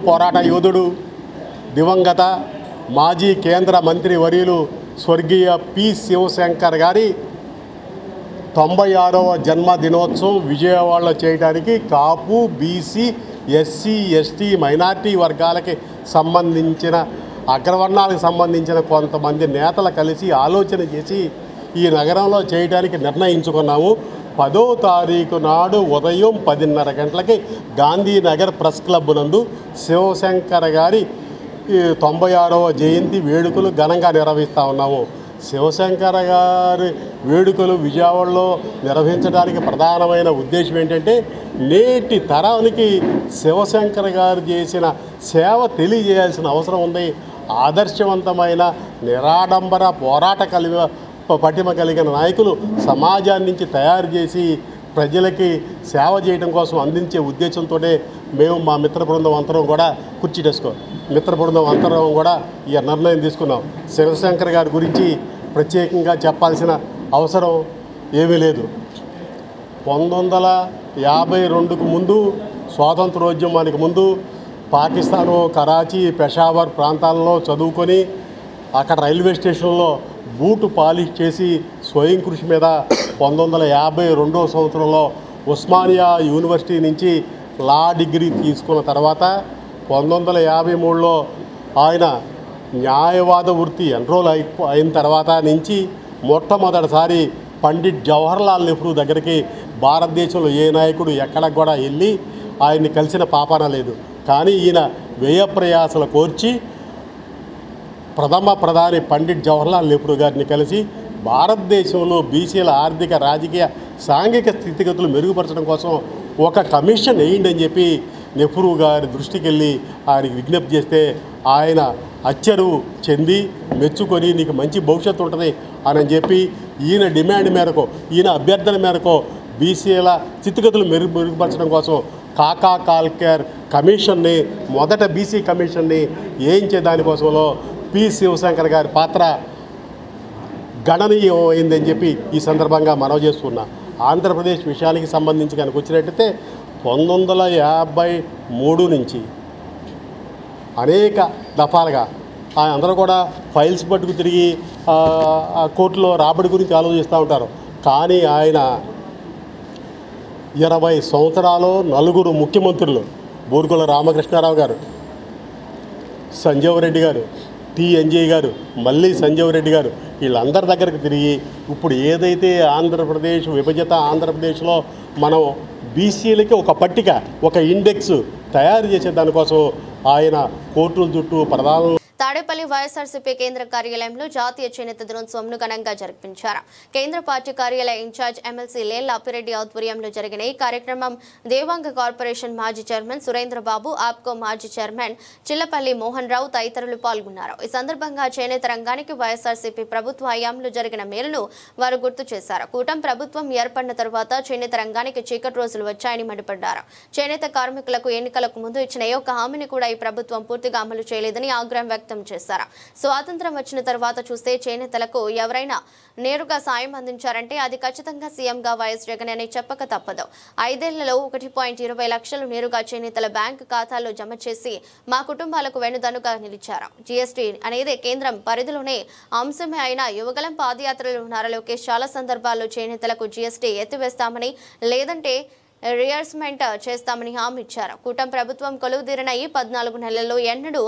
పోరాట యోధుడు, దివంగత మాజీ కేంద్ర మంత్రి వర్యులు స్వర్గీయ పి శివశంకర్ గారి 96వ జన్మదినోత్సవం విజయవాడలో చేయడానికి కాపు, బీసీ, ఎస్సీ, ఎస్టీ, మైనార్టీ వర్గాలకి సంబంధించిన, అగ్రవర్ణాలకు సంబంధించిన కొంతమంది నేతలు కలిసి ఆలోచన చేసి ఈ నగరంలో చేయడానికి నిర్ణయించుకున్నాము. 10వ తారీఖు నాడు ఉదయం 10:30 గంటలకి గాంధీనగర్ ప్రెస్ క్లబ్ నందు శివశంకర్ గారి 96వ జయంతి వేడుకలు ఘనంగా నిర్వహిస్తూ ఉన్నాము. శివశంకర్ గారి వేడుకలు విజయవాడలో నిర్వహించడానికి ప్రధానమైన ఉద్దేశం ఏంటంటే, నేటి తరానికి శివశంకర్ గారు చేసిన సేవ తెలియజేయాల్సిన అవసరం ఉంది. ఆదర్శవంతమైన, నిరాడంబర పోరాట పటిమ కలిగిన నాయకులు సమాజాన్ని నుంచి తయారు చేసి ప్రజలకి సేవ చేయడం కోసం అందించే ఉద్దేశంతోనే మేము మా మిత్ర బృందం అంతరం కూడా మిత్ర బృందం అంతరం కూడా ఈ నిర్ణయం తీసుకున్నాం. శివశంకర్ గారి గురించి ప్రత్యేకంగా చెప్పాల్సిన అవసరం ఏమీ లేదు. 1952కు ముందు, స్వాతంత్రోద్యమానికి ముందు పాకిస్తాను, కరాచీ, పెషావర్ ప్రాంతాల్లో చదువుకొని అక్కడ రైల్వే స్టేషన్లో బూటు పాలిష్ చేసి స్వయం కృషి మీద 1952వ సంవత్సరంలో ఉస్మానియా యూనివర్సిటీ నుంచి లా డిగ్రీ తీసుకున్న తర్వాత 1953లో ఆయన న్యాయవాద వృత్తి ఎన్రోల్ అయిన తర్వాత నుంచి మొట్టమొదటిసారి పండిట్ జవహర్లాల్ నెహ్రూ దగ్గరికి భారతదేశంలో ఏ నాయకుడు ఎక్కడికి కూడా వెళ్ళి ఆయన్ని కలిసిన పాపాన లేదు. కానీ ఈయన వ్యయ ప్రయాసలు కోర్చి ప్రథమ ప్రధాని పండిట్ జవహర్లాల్ నెహ్రూ గారిని కలిసి భారతదేశంలో బీసీల ఆర్థిక, రాజకీయ, సాంఘిక స్థితిగతులు మెరుగుపరచడం కోసం ఒక కమిషన్ వేయండి అని చెప్పి నెహ్రూ గారి దృష్టికి వెళ్ళి ఆయనకి విజ్ఞప్తి చేస్తే ఆయన అచ్చరు చెంది మెచ్చుకొని నీకు మంచి భవిష్యత్తు ఉంటుంది అని చెప్పి ఈయన డిమాండ్ మేరకు, ఈయన అభ్యర్థన మేరకు బీసీల స్థితిగతులు మెరుగుపరచడం కోసం కాకా కాల్కర్ కమిషన్ని, మొదట బీసీ కమిషన్ని వేయించే దానికోసంలో పి శివశంకర్ గారి పాత్ర గణనీయం అయిందని చెప్పి ఈ సందర్భంగా మనవి చేస్తున్నా. ఆంధ్రప్రదేశ్ విషయానికి సంబంధించి కనుక వచ్చినట్టయితే 1953 నుంచి అనేక దఫాలుగా అందరూ కూడా ఫైల్స్ పట్టుకు తిరిగి కోర్టులో రాబడి గురించి ఆలోచిస్తూ ఉంటారు. కానీ ఆయన 20 సంవత్సరాలు 4 ముఖ్యమంత్రులు, బూర్గుల రామకృష్ణారావు గారు, సంజీవ్ రెడ్డి గారు, టి.ఎన్.జే. గారు, మళ్ళీ సంజీవ్ రెడ్డి గారు, వీళ్ళందరి దగ్గరికి తిరిగి ఇప్పుడు ఏదైతే ఆంధ్రప్రదేశ్ విభజిత ఆంధ్రప్రదేశ్లో మనం బీసీలకి ఒక పట్టిక, ఒక ఇండెక్స్ తయారు చేసే దానికోసం ఆయన కోర్టుల చుట్టూ ప్రధాన తాడేపల్లి వైఎస్ఆర్సీపీ కేంద్ర కార్యాలయంలో జాతీయ చేనేత దినోత్సవంను ఘనంగా జరిపించారు. కేంద్ర పార్టీ కార్యాలయ ఇన్ఛార్జ్ ఎమ్మెల్సీ లేళ్ల అప్పిరెడ్డి ఆధ్వర్యంలో జరిగిన ఈ కార్యక్రమం దేవాంగ కార్పొరేషన్ మాజీ చైర్మన్ సురేంద్రబాబు, ఆప్కో మాజీ చైర్మన్ చిల్లపల్లి మోహన్ రావు తదితరులు పాల్గొన్నారు. ఈ సందర్భంగా చేనేత రంగానికి వైఎస్ఆర్సీపీ ప్రభుత్వ హయాంలో జరిగిన మేలును వారు గుర్తు చేశారు. కూటమి ప్రభుత్వం ఏర్పడిన తరువాత చేనేత రంగానికి చీకటి రోజులు వచ్చాయని మండిపడ్డారు. చేనేత కార్మికులకు ఎన్నికలకు ముందు ఇచ్చిన ఏ ఒక్క హామీని కూడా ఈ ప్రభుత్వం పూర్తిగా అమలు చేయలేదని ఆగ్రహం వ్యక్తం చేశారు. స్వాతంత్ర్యం వచ్చిన తర్వాత చూస్తే చేనేతలకు ఎవరైనా నేరుగా సాయం అందించారంటే అది ఖచ్చితంగా సీఎంగా వైఎస్ జగన్ అని చెప్పక తప్పదు. 5 ఏళ్లలో 1.20 లక్షలు నేరుగా చేనేతల బ్యాంకు ఖాతాల్లో జమ చేసి మా కుటుంబాలకు వెన్నుదన్నుగా నిలిచారు. జీఎస్టీ అనేది కేంద్రం పరిధిలోనే అంశమే అయినా యువగలం పాదయాత్రలో నారా లోకేష్ చాలా సందర్భాల్లో చేనేతలకు జీఎస్టీ ఎత్తివేస్తామని లేదంటే రియార్స్మెంట్ చేస్తామని హామీ ఇచ్చారు. కూటమి ప్రభుత్వం కొలువుదీరిన ఈ 14 నెలల్లో ఎన్నడూ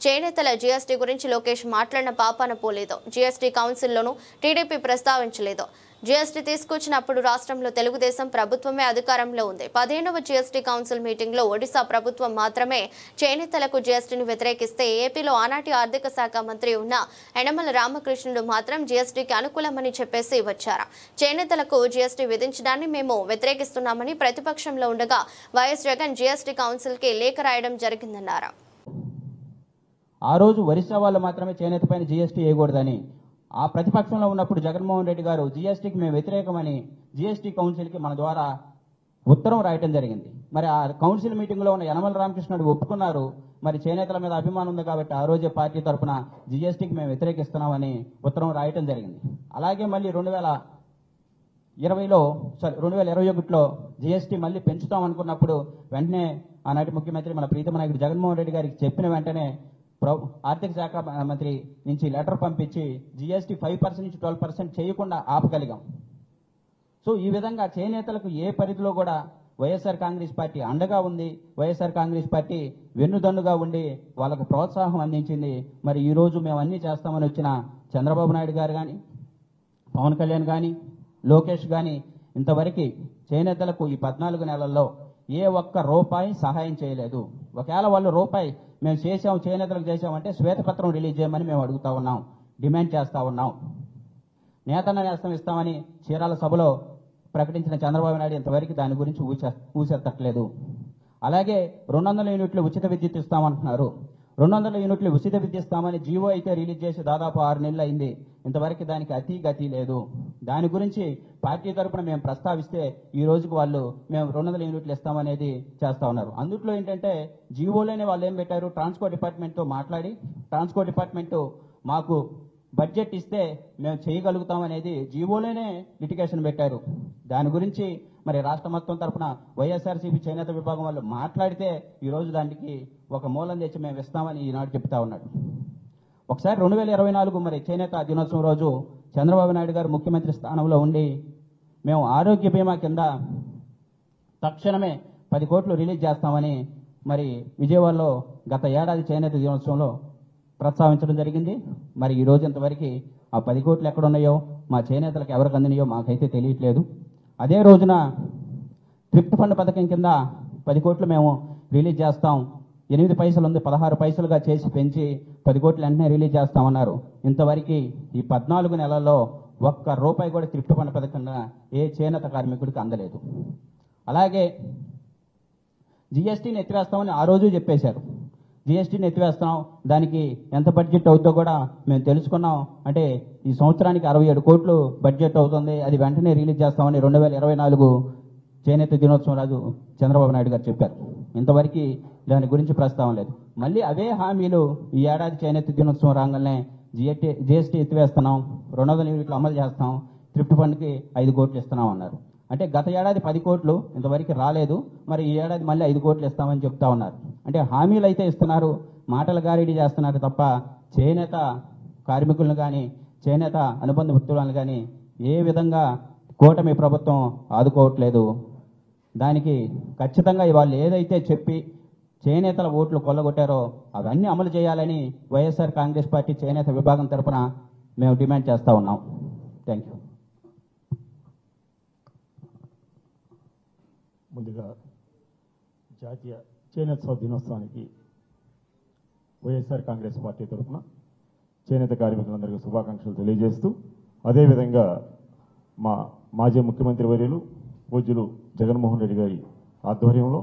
చేనేతల జీఎస్టీ గురించి లోకేష్ మాట్లాడిన పాపాన పోలేదు. జీఎస్టీ కౌన్సిల్లోనూ టీడీపీ ప్రస్తావించలేదు. జీఎస్టీ తీసుకొచ్చినప్పుడు రాష్ట్రంలో తెలుగుదేశం ప్రభుత్వమే అధికారంలో ఉంది. 15వ జీఎస్టీ కౌన్సిల్ మీటింగ్లో ఒడిశా ప్రభుత్వం మాత్రమే చేనేతలకు జీఎస్టీని వ్యతిరేకిస్తే ఏపీలో ఆనాటి ఆర్థిక శాఖ మంత్రి ఉన్న యనమల రామకృష్ణుడు మాత్రం జీఎస్టీకి అనుకూలమని చెప్పేసి వచ్చారు. చేనేతలకు జీఎస్టీ విధించడాన్ని మేము వ్యతిరేకిస్తున్నామని ప్రతిపక్షంలో ఉండగా వైఎస్ జగన్ జీఎస్టీ కౌన్సిల్కి లేఖ రాయడం జరిగిందన్నారు. ఆ రోజు ఒరిస్సా వాళ్ళు మాత్రమే చేనేత పైన జీఎస్టీ వేయకూడదని ఆ ప్రతిపక్షంలో ఉన్నప్పుడు జగన్మోహన్ రెడ్డి గారు జీఎస్టీకి మేము వ్యతిరేకమని జీఎస్టీ కౌన్సిల్కి మన ద్వారా ఉత్తరం రాయటం జరిగింది. మరి ఆ కౌన్సిల్ మీటింగ్లో ఉన్న యనమల రామకృష్ణుడు ఒప్పుకున్నారు. మరి చేనేతల మీద అభిమానం ఉంది కాబట్టి ఆ రోజే పార్టీ తరఫున జీఎస్టీకి మేము వ్యతిరేకిస్తున్నామని ఉత్తరం రాయటం జరిగింది. అలాగే మళ్ళీ 2021లో జీఎస్టీ మళ్ళీ పెంచుతాం అనుకున్నప్పుడు వెంటనే ఆనాటి ముఖ్యమంత్రి మన ప్రీతమ నాయకుడు జగన్మోహన్ రెడ్డి గారికి చెప్పిన వెంటనే ఆర్థిక శాఖ మంత్రి నుంచి లెటర్ పంపించి జీఎస్టీ 5% నుంచి 12% చేయకుండా ఆపగలిగాం. సో ఈ విధంగా చేనేతలకు ఏ పరిధిలో కూడా వైఎస్ఆర్ కాంగ్రెస్ పార్టీ అండగా ఉంది. వైఎస్ఆర్ కాంగ్రెస్ పార్టీ వెన్నుదన్నుగా ఉండి వాళ్ళకు ప్రోత్సాహం అందించింది. మరి ఈ రోజు మేము అన్నీ చేస్తామని వచ్చిన చంద్రబాబు నాయుడు గారు కానీ, పవన్ కళ్యాణ్ కానీ, లోకేష్ కానీ ఇంతవరకు చేనేతలకు ఈ 14 నెలల్లో ఏ ఒక్క రూపాయి సహాయం చేయలేదు. ఒకవేళ వాళ్ళు రూపాయి మేము చేసాం చేనేతలకు చేసామంటే శ్వేతపత్రం రిలీజ్ చేయమని మేము అడుగుతా ఉన్నాం, డిమాండ్ చేస్తా ఉన్నాం. నేతన్న నేస్తం ఇస్తామని చీరాల సభలో ప్రకటించిన చంద్రబాబు నాయుడు ఇంతవరకు దాని గురించి ఊసెత్తట్లేదు. అలాగే 200 యూనిట్లు ఉచిత విద్యుత్ ఇస్తామంటున్నారు. 200 యూనిట్లు ఉచిత విద్యుత్ ఇస్తామని జీవో అయితే రిలీజ్ చేసి దాదాపు 6 నెలలు అయింది. ఇంతవరకు దానికి గతి లేదు. దాని గురించి పార్టీ తరఫున మేము ప్రస్తావిస్తే ఈ రోజుకు వాళ్ళు మేము 200 యూనిట్లు ఇస్తామనేది చేస్తా ఉన్నారు. అందుట్లో ఏంటంటే జీవోలోనే వాళ్ళు ఏం పెట్టారు, ట్రాన్స్పోర్ట్ డిపార్ట్మెంట్తో మాట్లాడి ట్రాన్స్పోర్ట్ డిపార్ట్మెంట్ మాకు బడ్జెట్ ఇస్తే మేము చేయగలుగుతాం అనేది జీవోలోనే లిటిగేషన్ పెట్టారు. దాని గురించి మరి రాష్ట్ర మొత్తం తరఫున వైఎస్ఆర్సీపీ చేనేత విభాగం వాళ్ళు మాట్లాడితే ఈరోజు దానికి ఒక మూలం తెచ్చి మేము ఇస్తామని ఈనాడు చెప్తా ఉన్నాడు. ఒకసారి 2024 మరి చేనేత దినోత్సవం రోజు చంద్రబాబు నాయుడు గారు ముఖ్యమంత్రి స్థానంలో ఉండి మేము ఆరోగ్య బీమా కింద తక్షణమే 10 కోట్లు రిలీజ్ చేస్తామని మరి విజయవాడలో గత ఏడాది చేనేత దినోత్సవంలో ప్రస్తావించడం జరిగింది. మరి ఈ రోజు ఇంతవరకు ఆ 10 కోట్లు ఎక్కడున్నాయో మా చేనేతలకు ఎవరికి అందినాయో మాకైతే తెలియట్లేదు. అదే రోజున థ్రిఫ్ట్ ఫండ్ పథకం కింద 10 కోట్లు మేము రిలీజ్ చేస్తాం, 8 పైసలు ఉంది 16 పైసలుగా చేసి పెంచి 10 కోట్లు వెంటనే రిలీజ్ చేస్తామన్నారు. ఇంతవరకు ఈ 14 నెలల్లో ఒక్క రూపాయి కూడా థ్రిఫ్ట్ ఫండ్ పథకం ఏ చేనేత కార్మికుడికి అందలేదు. అలాగే జీఎస్టీని ఎత్తివేస్తామని ఆ రోజు చెప్పేశారు. జీఎస్టీని ఎత్తివేస్తాం, దానికి ఎంత బడ్జెట్ అవుతుందో కూడా మేము తెలుసుకున్నాం. అంటే ఈ సంవత్సరానికి 67 కోట్లు బడ్జెట్ అవుతుంది, అది వెంటనే రిలీజ్ చేస్తామని 2024 చేనేత దినోత్సవం రోజు చంద్రబాబు నాయుడు గారు చెప్పారు. ఇంతవరకు దాని గురించి ప్రస్తావన లేదు. మళ్ళీ అవే హామీలు ఈ ఏడాది చేనేత దినోత్సవం రాగానే జీఎస్టీ ఎత్తివేస్తున్నాం, 200 యూనిట్లు అమలు చేస్తాం, థ్రిఫ్ట్ ఫండ్కి 5 కోట్లు ఇస్తున్నాం అన్నారు. అంటే గత ఏడాది 10 కోట్లు ఇంతవరకు రాలేదు, మరి ఈ ఏడాది మళ్ళీ 5 కోట్లు ఇస్తామని చెప్తా ఉన్నారు. అంటే హామీలు అయితే ఇస్తున్నారు, మాటల గారిడీ చేస్తున్నారు తప్ప చేనేత కార్మికులను కానీ చేనేత అనుబంధ వృత్తులను కానీ ఏ విధంగా కూటమి ప్రభుత్వం ఆదుకోవట్లేదు. దానికి ఖచ్చితంగా వాళ్ళు ఏదైతే చెప్పి చేనేతల ఓట్లు కొల్లగొట్టారో అవన్నీ అమలు చేయాలని వైఎస్ఆర్ కాంగ్రెస్ పార్టీ చేనేత విభాగం తరఫున మేము డిమాండ్ చేస్తూ ఉన్నాం. Thank you. ముందుగా జాతీయ చేనేత దినోత్సవానికి వైఎస్ఆర్ కాంగ్రెస్ పార్టీ తరఫున చేనేత కార్మికులందరికీ శుభాకాంక్షలు తెలియజేస్తూ, అదేవిధంగా మా మాజీ ముఖ్యమంత్రి వర్యులు పూజ్యులు జగన్మోహన్ రెడ్డి గారి ఆధ్వర్యంలో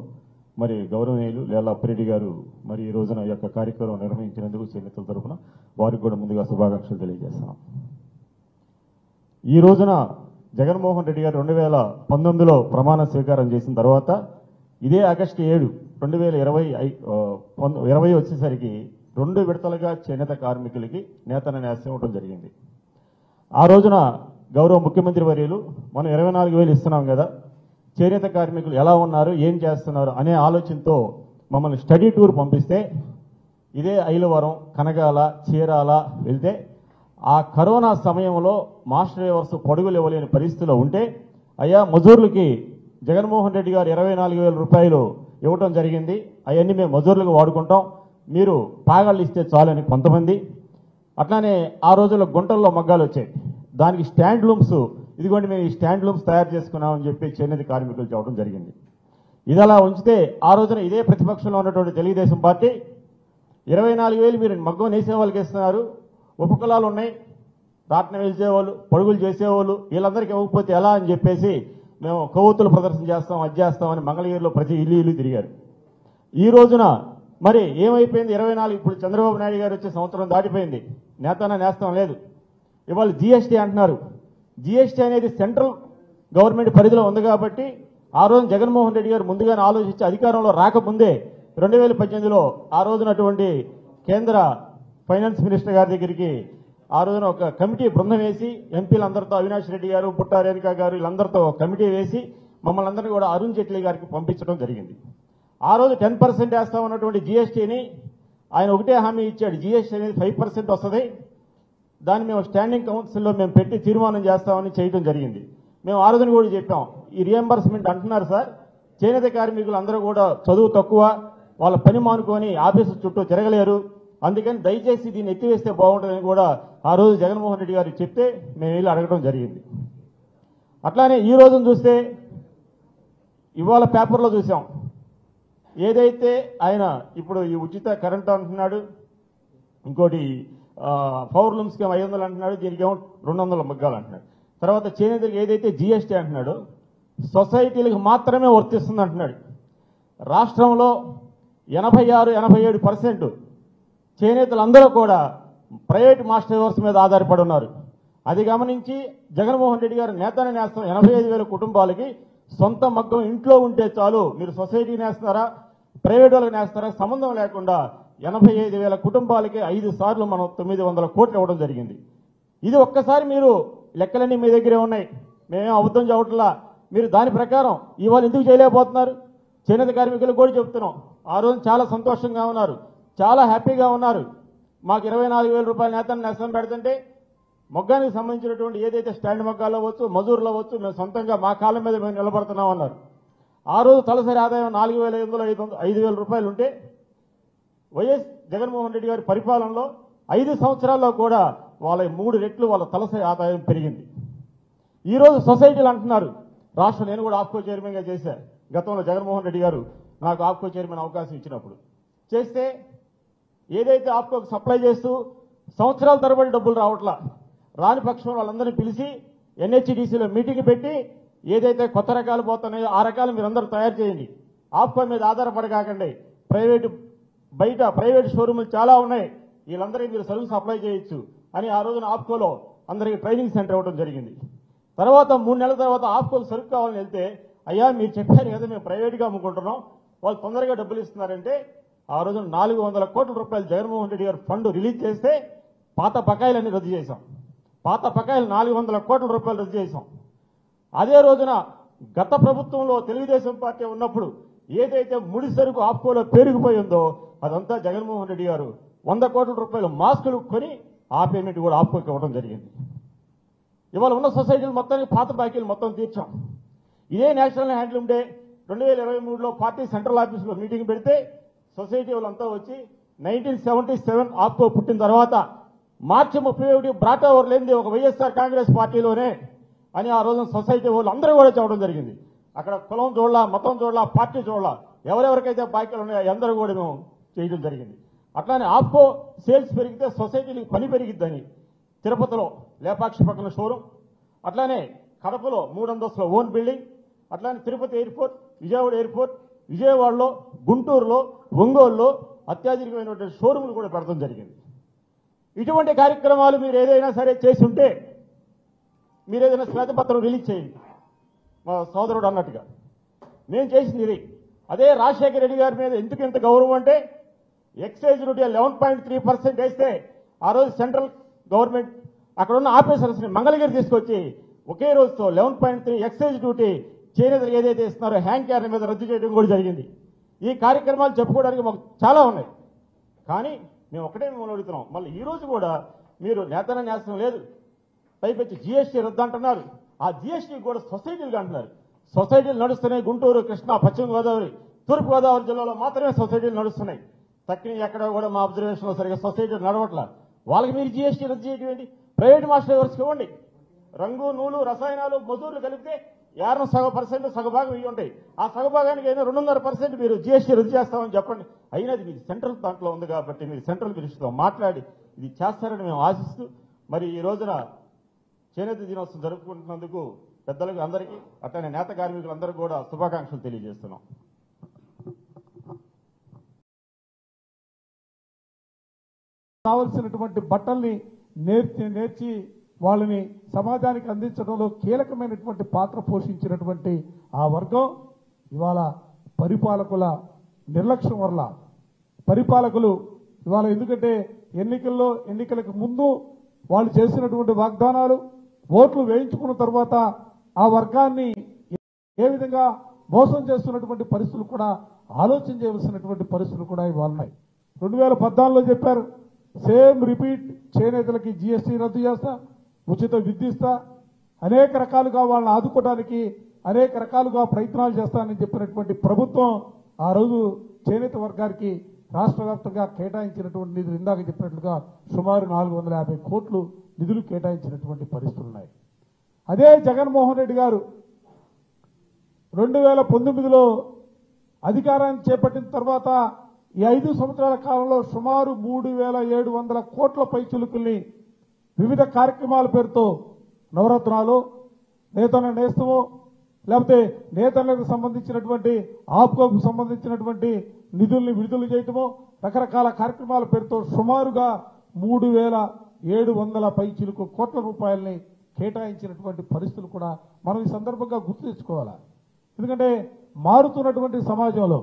మరి గౌరవనీయులు లేళ్ల అప్పిరెడ్డి గారు మరి ఈ రోజున ఈ యొక్క కార్యక్రమం నిర్వహించినందుకు చేనేతల తరఫున వారికి కూడా ముందుగా శుభాకాంక్షలు తెలియజేస్తున్నాం. ఈ రోజున జగన్మోహన్ రెడ్డి గారు 2019లో ప్రమాణ స్వీకారం చేసిన తర్వాత ఇదే ఆగస్టు 7, 2020 వచ్చేసరికి 2 విడతలుగా చేనేత కార్మికులకి నేతన న్యాసం ఇవ్వడం జరిగింది. ఆ రోజున గౌరవ ముఖ్యమంత్రి వర్యులు మనం 24,000 ఇస్తున్నాం కదా, చేనేత కార్మికులు ఎలా ఉన్నారు, ఏం చేస్తున్నారు అనే ఆలోచనతో మమ్మల్ని స్టడీ టూర్ పంపిస్తే ఇదే ఐలవరం, కనగాల, చీరాల వెళ్తే ఆ కరోనా సమయంలో మాస్టర్ డ్రైవర్స్ పొడుగులు ఇవ్వలేని పరిస్థితిలో ఉంటే అయ్యా మజూర్లకి జగన్మోహన్ రెడ్డి గారు 24,000 రూపాయలు ఇవ్వటం జరిగింది, అవన్నీ మేము మజూర్లకు వాడుకుంటాం, మీరు పాగాళ్ళు ఇస్తే చాలని కొంతమంది. అట్లానే ఆ రోజుల్లో గుంటల్లో మగ్గాలు వచ్చాయి, దానికి స్టాండ్ లూమ్స్, ఇదిగోండి మేము ఈ స్టాండ్ లూమ్స్ తయారు చేసుకున్నామని చెప్పి చేనేత కార్మికులు చెప్పడం జరిగింది. ఇది అలా ఉంచితే ఆ రోజున ఇదే ప్రతిపక్షంలో ఉన్నటువంటి తెలుగుదేశం పార్టీ 24,000 మీరు మగ్గం వేసే వాళ్ళకి ఇస్తున్నారు, ఉపకులాలు ఉన్నాయి, రాట్నం వేసేవాళ్ళు, పరుగులు చేసేవాళ్ళు, వీళ్ళందరికీ ఇవ్వకపోతే ఎలా అని చెప్పేసి మేము కొవ్వొత్తులు ప్రదర్శన చేస్తాం, అది చేస్తామని మంగళగిరిలో ప్రతి ఇల్లు తిరిగారు. ఈ రోజున మరి ఏమైపోయింది? 24 ఇప్పుడు చంద్రబాబు నాయుడు గారు వచ్చే సంవత్సరం దాటిపోయింది, నేతన నేస్తం లేదు. ఇవాళ జీఎస్టీ అంటున్నారు. జీఎస్టీ అనేది సెంట్రల్ గవర్నమెంట్ పరిధిలో ఉంది కాబట్టి ఆ రోజు జగన్మోహన్ రెడ్డి గారు ముందుగానే ఆలోచించి అధికారంలో రాకముందే 2018లో ఆ రోజునటువంటి కేంద్ర ఫైనాన్స్ మినిస్టర్ గారి దగ్గరికి ఆ రోజున ఒక కమిటీ బృందం వేసి ఎంపీలందరితో, అవినాష్ రెడ్డి గారు, పుట్టా రేణుకా గారు, వీళ్ళందరితో కమిటీ వేసి మమ్మల్ని అందరినీ కూడా అరుణ్ జైట్లీ గారికి పంపించడం జరిగింది. ఆ రోజు 10% వేస్తా ఉన్నటువంటి జీఎస్టీని ఆయన ఒకటే హామీ ఇచ్చాడు, జీఎస్టీ అనేది 5% వస్తుంది, దాన్ని మేము స్టాండింగ్ కౌన్సిల్లో మేము పెట్టి తీర్మానం చేస్తామని చేయడం జరిగింది. మేము ఆ రోజున కూడా చెప్పాం, ఈ రియంబర్స్మెంట్ అంటున్నారు సార్, చేనేత కార్మికులు అందరూ కూడా చదువు తక్కువ, వాళ్ళ పని మానుకొని ఆఫీసు చుట్టూ తిరగలేరు, అందుకని దయచేసి దీన్ని ఎత్తివేస్తే బాగుంటుందని కూడా ఆ రోజు జగన్మోహన్ రెడ్డి గారికి చెప్తే మేము వెళ్ళి అడగడం జరిగింది. అట్లానే ఈ రోజును చూస్తే ఇవాళ పేపర్లో చూసాం, ఏదైతే ఆయన ఇప్పుడు ఈ ఉచిత కరెంటు అంటున్నాడు, ఇంకోటి పవర్ లూమ్స్కి 500 అంటున్నాడు, దీనికి ఏమో 200 మగ్గాలు అంటున్నాడు, తర్వాత చేనేతలకు ఏదైతే జీఎస్టీ అంటున్నాడో సొసైటీలకు మాత్రమే వర్తిస్తుంది అంటున్నాడు. రాష్ట్రంలో 86-87% చేనేతలందరూ కూడా ప్రైవేట్ మాస్టర్ డ్రైవర్స్ మీద ఆధారపడి ఉన్నారు. అది గమనించి జగన్మోహన్ రెడ్డి గారు నేతనే నేస్తాం 85,000 కుటుంబాలకి సొంత మగ్గం ఇంట్లో ఉంటే చాలు, మీరు సొసైటీ నేస్తున్నారా ప్రైవేట్ వాళ్ళకి నేస్తారా సంబంధం లేకుండా 85,000 కుటుంబాలకి 5 సార్లు మనం 900 కోట్లు ఇవ్వడం జరిగింది. ఇది ఒక్కసారి మీరు లెక్కలన్నీ మీ దగ్గరే ఉన్నాయి, మేమేం అబద్ధం చెప్పట్లా, మీరు దాని ప్రకారం ఇవాళ ఎందుకు చేయలేకపోతున్నారు? చేనేత కార్మికులకు కూడా చెప్తున్నాం, ఆ రోజు చాలా సంతోషంగా ఉన్నారు, చాలా హ్యాపీగా ఉన్నారు. మాకు 24,000 రూపాయల నేతను నేస్తం పెడుతుంటే మొగ్గానికి సంబంధించినటువంటి ఏదైతే స్టాండ్ మగ్గాలు అవ్వచ్చు, మజూర్లు అవ్వచ్చు, మేము సొంతంగా మా కాళ్ళ మీద మేము నిలబడుతున్నాం అన్నారు. ఆ రోజు తలసరి ఆదాయం 4,500-5,000 రూపాయలు ఉంటే వైఎస్ జగన్మోహన్ రెడ్డి గారి పరిపాలనలో 5 సంవత్సరాల్లో కూడా వాళ్ళ 3 రెట్లు వాళ్ళ తలసరి ఆదాయం పెరిగింది. ఈరోజు సొసైటీలు అంటున్నారు, రాష్ట్రం నేను కూడా ఆప్కో చైర్మన్గా చేశాను, గతంలో జగన్మోహన్ రెడ్డి గారు నాకు ఆప్కో చైర్మన్ అవకాశం ఇచ్చినప్పుడు చేస్తే ఏదైతే ఆప్కోకి సప్లై చేస్తూ సంవత్సరాల తరబడి డబ్బులు రావట్లా, రాని పక్షంలో వాళ్ళందరినీ పిలిచి ఎన్హెచ్డిసిలో మీటింగ్ పెట్టి ఏదైతే కొత్త రకాలు పోతున్నాయో ఆ రకాలు మీరందరూ తయారు చేయండి, ఆప్కో మీద ఆధారపడకాకండి, బయట ప్రైవేట్ షోరూములు చాలా ఉన్నాయి, వీళ్ళందరికీ మీరు సర్వీస్ అప్లై చేయొచ్చు అని ఆ రోజున ఆప్కోలో అందరికీ ట్రైనింగ్ సెంటర్ ఇవ్వడం జరిగింది. తర్వాత 3 నెలల తర్వాత ఆప్కోలు సరుకు కావాలని వెళ్తే, అయ్యా మీరు చెప్పారు కదా మేము ప్రైవేట్గా అమ్ముకుంటున్నాం, వాళ్ళు తొందరగా డబ్బులు ఇస్తున్నారంటే ఆ రోజున 400 కోట్ల రూపాయలు జగన్మోహన్ రెడ్డి గారు ఫండ్ రిలీజ్ చేస్తే పాత బకాయిలన్నీ రద్దు చేశాం, పాత బకాయిలు 400 కోట్ల రూపాయలు రద్దు చేశాం. అదే రోజున గత ప్రభుత్వంలో తెలుగుదేశం పార్టీ ఉన్నప్పుడు ఏదైతే ముడి సరుకు ఆప్కోలో పేరుకుపోయిందో అదంతా జగన్మోహన్ రెడ్డి గారు 100 కోట్ల రూపాయలు మాస్కులు కొని ఆ పేమెంట్ కూడా ఆప్కోకి ఇవ్వడం జరిగింది. ఇవాళ ఉన్న సొసైటీలు మొత్తానికి పాత బాకీలు మొత్తం తీర్చాం. ఇదే నేషనల్ హ్యాండ్లూమ్ డే 2023లో పార్టీ సెంట్రల్ ఆఫీసులో మీటింగ్ పెడితే సొసైటీ వాళ్ళంతా వచ్చి 1977 ఆప్కో పుట్టిన తర్వాత మార్చి 31 బ్రాటా ఓవర్ లేనిది ఒక వైఎస్ఆర్ కాంగ్రెస్ పార్టీలోనే అని ఆ రోజున సొసైటీ వాళ్ళు అందరూ కూడా చెప్పడం జరిగింది. అక్కడ కులం చూడలా, మతం చూడలా, పార్టీ చూడలా, ఎవరెవరికైతే బాకీలు ఉన్నాయో అందరూ కూడా మేము చేయడం జరిగింది. అట్లానే ఆప్కో సేల్స్ పెరిగితే సొసైటీలకు పని పెరిగిద్దని తిరుపతిలో లేపాక్షి పక్కన షోరూమ్, అట్లానే కడపలో 3 అంతస్తుల ఓన్ బిల్డింగ్, అట్లానే తిరుపతి ఎయిర్పోర్ట్, విజయవాడ ఎయిర్పోర్ట్, విజయవాడలో, గుంటూరులో, ఒంగోలులో అత్యాధునికమైనటువంటి షోరూములు కూడా పెడతాం జరిగింది. ఇటువంటి కార్యక్రమాలు మీరు ఏదైనా సరే చేసి ఉంటే మీరు ఏదైనా శ్వేతపత్రం రిలీజ్ చేయండి. మా సోదరుడు అన్నట్టుగా నేను చేసింది ఇది. అదే రాజశేఖర రెడ్డి గారి మీద ఎందుకు ఇంత గౌరవం అంటే ఎక్సైజ్ డ్యూటీ 11.3% వేస్తే ఆ రోజు సెంట్రల్ గవర్నమెంట్ అక్కడ ఉన్న ఆఫీసర్స్ని మంగళగిరి తీసుకొచ్చి ఒకే రోజుతో 11.3 ఎక్సైజ్ డ్యూటీ చేనేతలకు ఏదైతే ఇస్తున్నారో హ్యాండ్ క్యారీ మీద రద్దు చేయడం కూడా జరిగింది. ఈ కార్యక్రమాలు చెప్పుకోవడానికి మాకు చాలా ఉన్నాయి. కానీ మేము ఒకటే మిమ్మల్ని అడుగుతున్నాం, మళ్ళీ ఈ రోజు కూడా మీరు నేతన న్యాసం లేదు, పైపెచ్చి జీఎస్టీ రద్దు అంటున్నారు. ఆ జీఎస్టీ కూడా సొసైటీలు అంటున్నారు. సొసైటీలు నడుస్తున్నాయి. గుంటూరు, కృష్ణా, పశ్చిమ గోదావరి, తూర్పు గోదావరి జిల్లాలో మాత్రమే సొసైటీలు నడుస్తున్నాయి. తక్కిన ఎక్కడ కూడా మా అబ్జర్వేషన్లో సరిగ్గా సొసైటీలు నడవట్ల. వాళ్ళకి మీరు జీఎస్టీ రద్దు చేయడం ఏంటి? ప్రైవేట్ మాస్టర్ ఎవరికి ఇవ్వండి. రంగు, నూలు, రసాయనాలు, మజూర్లు కలిపితే 50% సగభాగం ఇవి ఉంటాయి. ఆ సగభాగానికి అయినా 2.5% మీరు జీఎస్టీ రద్దు చేస్తామని చెప్పండి. అయినది మీరు సెంట్రల్ దాంట్లో ఉంది కాబట్టి మీరు సెంట్రల్ మినిస్టర్తో మాట్లాడి ఇది చేస్తారని మేము ఆశిస్తూ, మరి ఈ రోజున చేనేత దినోత్సవం జరుపుకుంటున్నందుకు పెద్దలకు అందరికీ అట్లనే నేత కార్మికులందరికీ కూడా శుభాకాంక్షలు తెలియజేస్తున్నాం. కావలసినటువంటి బట్టల్ని నేర్చి వాళ్ళని సమాజానికి అందించడంలో కీలకమైనటువంటి పాత్ర పోషించినటువంటి ఆ వర్గం ఇవాళ పరిపాలకుల నిర్లక్ష్యం వల్ల పరిపాలకులు ఇవాళ ఎందుకంటే ఎన్నికలకు ముందు వాళ్ళు చేసినటువంటి వాగ్దానాలు ఓట్లు వేయించుకున్న తర్వాత ఆ వర్గాన్ని ఏ విధంగా మోసం చేస్తున్నటువంటి పరిస్థితులు కూడా ఆలోచన చేయవలసినటువంటి పరిస్థితులు కూడా ఇవాళ ఉన్నాయి. 2014లో చెప్పారు సేమ్ రిపీట్, చేనేతలకి జీఎస్టీ రద్దు చేస్తా, ఉచిత విద్య ఇస్తా, అనేక రకాలుగా వాళ్ళని ఆదుకోవడానికి అనేక రకాలుగా ప్రయత్నాలు చేస్తానని చెప్పినటువంటి ప్రభుత్వం ఆ రోజు చేనేత వర్గానికి రాష్ట్ర వ్యాప్తంగా కేటాయించినటువంటి నిధులు ఇందాక చెప్పినట్లుగా సుమారు 450 కోట్లు నిధులు కేటాయించినటువంటి పరిస్థితులు ఉన్నాయి. అదే జగన్మోహన్ రెడ్డి గారు 2019లో అధికారాన్ని చేపట్టిన తర్వాత ఈ 5 సంవత్సరాల కాలంలో సుమారు 3,700 కోట్ల పైచులుకుల్ని వివిధ కార్యక్రమాల పేరుతో నవరత్నాలు, నేతన్న నేస్తమో, లేకపోతే నేతన్నలకు సంబంధించినటువంటి ఆప్కోకు సంబంధించినటువంటి నిధుల్ని విడుదల చేయటమో, రకరకాల కార్యక్రమాల పేరుతో సుమారుగా 3,700 పైచిలుకు కోట్ల రూపాయలని కేటాయించినటువంటి పరిస్థితులు కూడా మనం ఈ సందర్భంగా గుర్తు తెచ్చుకోవాలి. ఎందుకంటే మారుతున్నటువంటి సమాజంలో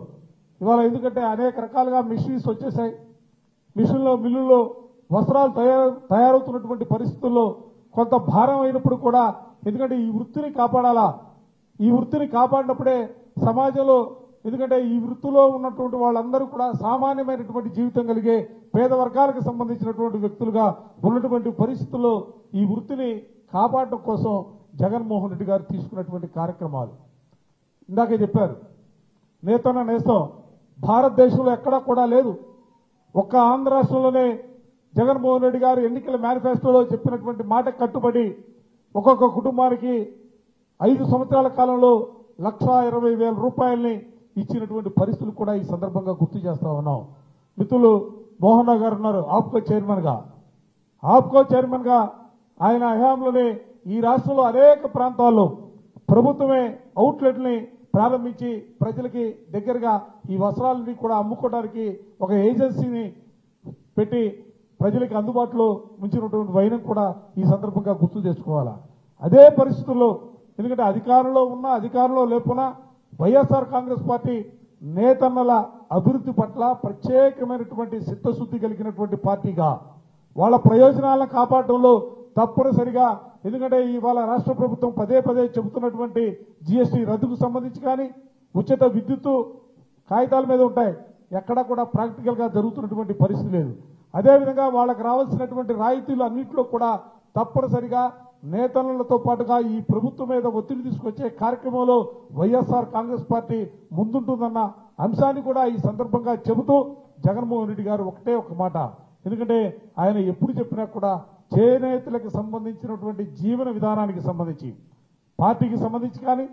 ఇవాళ ఎందుకంటే అనేక రకాలుగా మిషన్స్ వచ్చేసాయి. మిల్లుల్లో వస్త్రాలు తయారవుతున్నటువంటి పరిస్థితుల్లో కొంత భారం అయినప్పుడు కూడా ఎందుకంటే ఈ వృత్తిని కాపాడాలా, ఈ వృత్తిని కాపాడినప్పుడే సమాజంలో ఎందుకంటే ఈ వృత్తిలో ఉన్నటువంటి వాళ్ళందరూ కూడా సామాన్యమైనటువంటి జీవితం కలిగే పేద వర్గాలకు సంబంధించినటువంటి వ్యక్తులుగా ఉన్నటువంటి పరిస్థితుల్లో ఈ వృత్తిని కాపాడటం కోసం జగన్మోహన్ రెడ్డి గారు తీసుకున్నటువంటి కార్యక్రమాలు ఇందాకే చెప్పారు. నేతన్న నేస్తం భారతదేశంలో ఎక్కడా కూడా లేదు. ఒక్క ఆంధ్ర రాష్ట్రంలోనే జగన్మోహన్ రెడ్డి గారు ఎన్నికల మేనిఫెస్టోలో చెప్పినటువంటి మాట కట్టుబడి ఒక్కొక్క కుటుంబానికి 5 సంవత్సరాల కాలంలో 1,20,000 రూపాయల్ని ఇచ్చినటువంటి పరిస్థితులు కూడా ఈ సందర్భంగా గుర్తు చేస్తా ఉన్నాం. మిత్రులు మోహన్ రావు గారు ఉన్నారు ఆప్కో చైర్మన్ గా ఆయన హయాంలోనే ఈ రాష్ట్రంలో అనేక ప్రాంతాల్లో ప్రభుత్వమే అవుట్లెట్ని ప్రారంభించి ప్రజలకి దగ్గరగా ఈ వస్త్రాలని కూడా అమ్ముకోవడానికి ఒక ఏజెన్సీని పెట్టి ప్రజలకు అందుబాటులో ఉంచినటువంటి వైనం కూడా ఈ సందర్భంగా గుర్తు తెచ్చుకోవాలా. అదే పరిస్థితుల్లో ఎందుకంటే అధికారంలో లేకున్నా వైఎస్ఆర్ కాంగ్రెస్ పార్టీ నేతన్నల అభివృద్ధి పట్ల ప్రత్యేకమైనటువంటి చిత్తశుద్ధి కలిగినటువంటి పార్టీగా వాళ్ళ ప్రయోజనాలను కాపాడటంలో తప్పనిసరిగా ఎందుకంటే ఇవాళ రాష్ట్ర ప్రభుత్వం పదే చెబుతున్నటువంటి జీఎస్టీ రద్దుకు సంబంధించి కానీ ఉచిత విద్యుత్తు కాగితాల మీద ఉంటాయి, ఎక్కడా కూడా ప్రాక్టికల్ గా జరుగుతున్నటువంటి పరిస్థితి లేదు. అదేవిధంగా వాళ్ళకి రావాల్సినటువంటి రాయితీలు అన్నింటిలో కూడా తప్పనిసరిగా నేతలతో పాటుగా ఈ ప్రభుత్వం మీద ఒత్తిడి తీసుకొచ్చే కార్యక్రమంలో వైఎస్ఆర్ కాంగ్రెస్ పార్టీ ముందుంటుందన్న అంశాన్ని కూడా ఈ సందర్భంగా చెబుతూ జగన్మోహన్ రెడ్డి గారు ఒక మాట ఎందుకంటే ఆయన ఎప్పుడు చెప్పినా కూడా చేనేతలకు సంబంధించినటువంటి జీవన విధానానికి సంబంధించి పార్టీకి సంబంధించి కానీ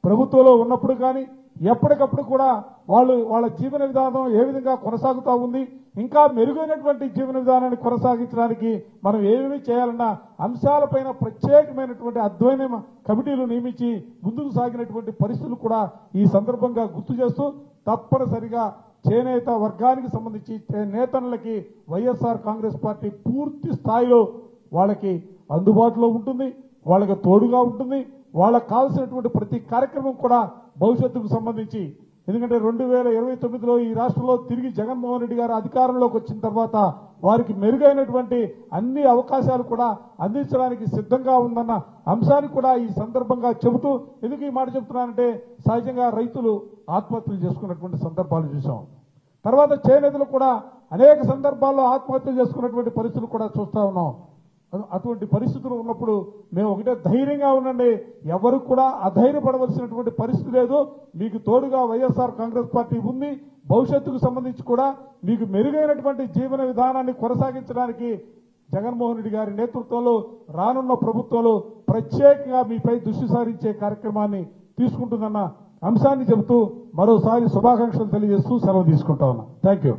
ప్రభుత్వంలో ఉన్నప్పుడు కానీ ఎప్పటికప్పుడు కూడా వాళ్ళ జీవన విధానం ఏ విధంగా కొనసాగుతూ ఉంది, ఇంకా మెరుగైనటువంటి జీవన విధానాన్ని కొనసాగించడానికి మనం ఏమేమి చేయాలన్న అంశాలపైన ప్రత్యేకమైనటువంటి అధ్యయన కమిటీలు నియమించి ముందుకు సాగినటువంటి పరిస్థితులు కూడా ఈ సందర్భంగా గుర్తు చేస్తూ తప్పనిసరిగా చేనేత వర్గానికి సంబంధించి నేతలకి వైఎస్ఆర్ కాంగ్రెస్ పార్టీ పూర్తి స్థాయిలో వాళ్ళకి అందుబాటులో ఉంటుంది, వాళ్ళకి తోడుగా ఉంటుంది. వాళ్ళకు కావాల్సినటువంటి ప్రతి కార్యక్రమం కూడా భవిష్యత్తుకు సంబంధించి, ఎందుకంటే 2029లో ఈ రాష్ట్రంలో తిరిగి జగన్మోహన్ రెడ్డి గారు అధికారంలోకి వచ్చిన తర్వాత వారికి మెరుగైనటువంటి అన్ని అవకాశాలు కూడా అందించడానికి సిద్ధంగా ఉందన్న అంశాన్ని కూడా ఈ సందర్భంగా చెబుతూ, ఎందుకు ఈ మాట చెబుతున్నానంటే సహజంగా రైతులు ఆత్మహత్యలు చేసుకున్నటువంటి సందర్భాలు చూసాం. తర్వాత చేనేతలు కూడా అనేక సందర్భాల్లో ఆత్మహత్యలు చేసుకున్నటువంటి పరిస్థితులు కూడా చూస్తా ఉన్నాం. అటువంటి పరిస్థితులు ఉన్నప్పుడు మేము ఒకటే ధైర్యంగా ఉండండి, ఎవరు కూడా అధైర్యపడవలసినటువంటి పరిస్థితి లేదు. మీకు తోడుగా వైఎస్ఆర్ కాంగ్రెస్ పార్టీ ఉంది. భవిష్యత్తుకు సంబంధించి కూడా మీకు మెరుగైనటువంటి జీవన విధానాన్ని కొనసాగించడానికి జగన్మోహన్ రెడ్డి గారి నేతృత్వంలో రానున్న ప్రభుత్వంలో ప్రత్యేకంగా మీపై దృష్టి సారించే కార్యక్రమాన్ని తీసుకుంటుందన్న అంశాన్ని చెబుతూ మరోసారి శుభాకాంక్షలు తెలియజేస్తూ సెలవు తీసుకుంటా ఉన్నా. Thank you.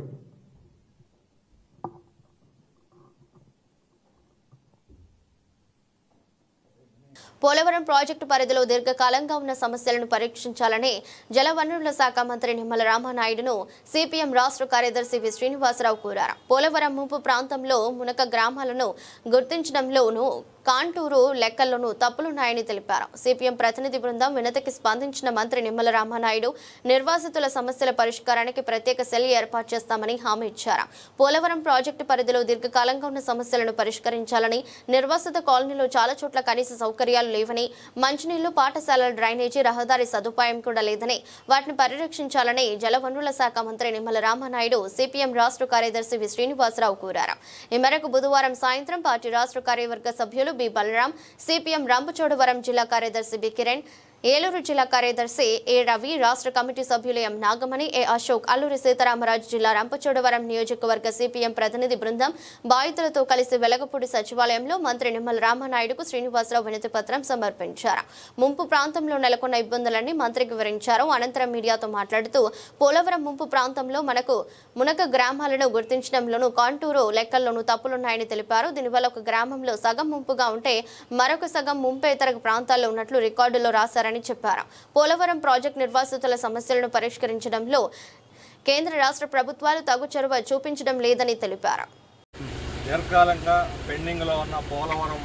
పోలవరం ప్రాజెక్టు పరిధిలో దీర్ఘకాలంగా ఉన్న సమస్యలను పరీక్షించాలని జలవనరుల శాఖ మంత్రి నిమ్మల రామానాయుడును సిపిఎం రాష్ట్ర కార్యదర్శి వి శ్రీనివాసరావు కోరారు. పోలవరం ముంపు ప్రాంతంలో మునక గ్రామాలను గుర్తించడంలోనూ కాంటూరు లెక్కల్లోనూ తప్పులున్నాయని తెలిపారు. సిపిఎం ప్రతినిధి బృందం వినతికి స్పందించిన మంత్రి నిమ్మల రామానాయుడు నిర్వాసితుల సమస్యల పరిష్కారానికి ప్రత్యేక సెల్ ఏర్పాటు చేస్తామని హామీ ఇచ్చారు. పోలవరం ప్రాజెక్టు పరిధిలో దీర్ఘకాలంగా ఉన్న సమస్యలను పరిష్కరించాలని, నిర్వాసిత కాలనీలో చాలా చోట్ల కనీస సౌకర్యాలు లేవని, మంచినీళ్లు, పాఠశాలల డ్రైనేజీ, రహదారి సదుపాయం కూడా లేదని, వాటిని పరిరక్షించాలని జలవనరుల శాఖ మంత్రి నిమ్మల రామానాయుడు సిపిఎం రాష్ట్ర కార్యదర్శి వి శ్రీనివాసరావు కోరారు. ఈ మేరకు బుధవారం సాయంత్రం పార్టీ రాష్ట్ర కార్యవర్గ సభ్యులు బి బలరాం, సిపిఎం రంపచోడవరం జిల్లా కార్యదర్శి బి కిరణ్, ఏలూరు జిల్లా కార్యదర్శి ఏ రవి, రాష్ట్ర కమిటీ సభ్యులు ఎం నాగమణి, ఏ అశోక్, అల్లూరి సీతారామరాజు జిల్లా రంపచోడవరం నియోజకవర్గ సిపిఎం ప్రతినిధి బృందం బాధితులతో కలిసి వెలగపూడి సచివాలయంలో మంత్రి నిమ్మల రామానాయుడుకు శ్రీనివాసరావు వినతి పత్రం సమర్పించారు. ముంపు ప్రాంతంలో నెలకొన్న ఇబ్బందులన్నీ మంత్రికి వివరించారు. అనంతరం మీడియాతో మాట్లాడుతూ పోలవరం ముంపు ప్రాంతంలో మునక గ్రామాలను గుర్తించడంలోనూ కాంటూరు లెక్కల్లోనూ తప్పులున్నాయని తెలిపారు. దీనివల్ల ఒక గ్రామంలో సగం ముంపుగా ఉంటే మరొక సగం ముంపేతర ప్రాంతాల్లో ఉన్నట్లు రికార్డులో రాశారని చెప్పారు. పోలవరం ప్రాజెక్టు నిర్వాసితుల సమస్యలను పరిష్కరించడంలో కేంద్ర రాష్ట్ర ప్రభుత్వాలు తగు చొరవ చూపించడం లేదని తెలిపారు. దీర్ఘకాలంగా పెండింగ్లో ఉన్న పోలవరం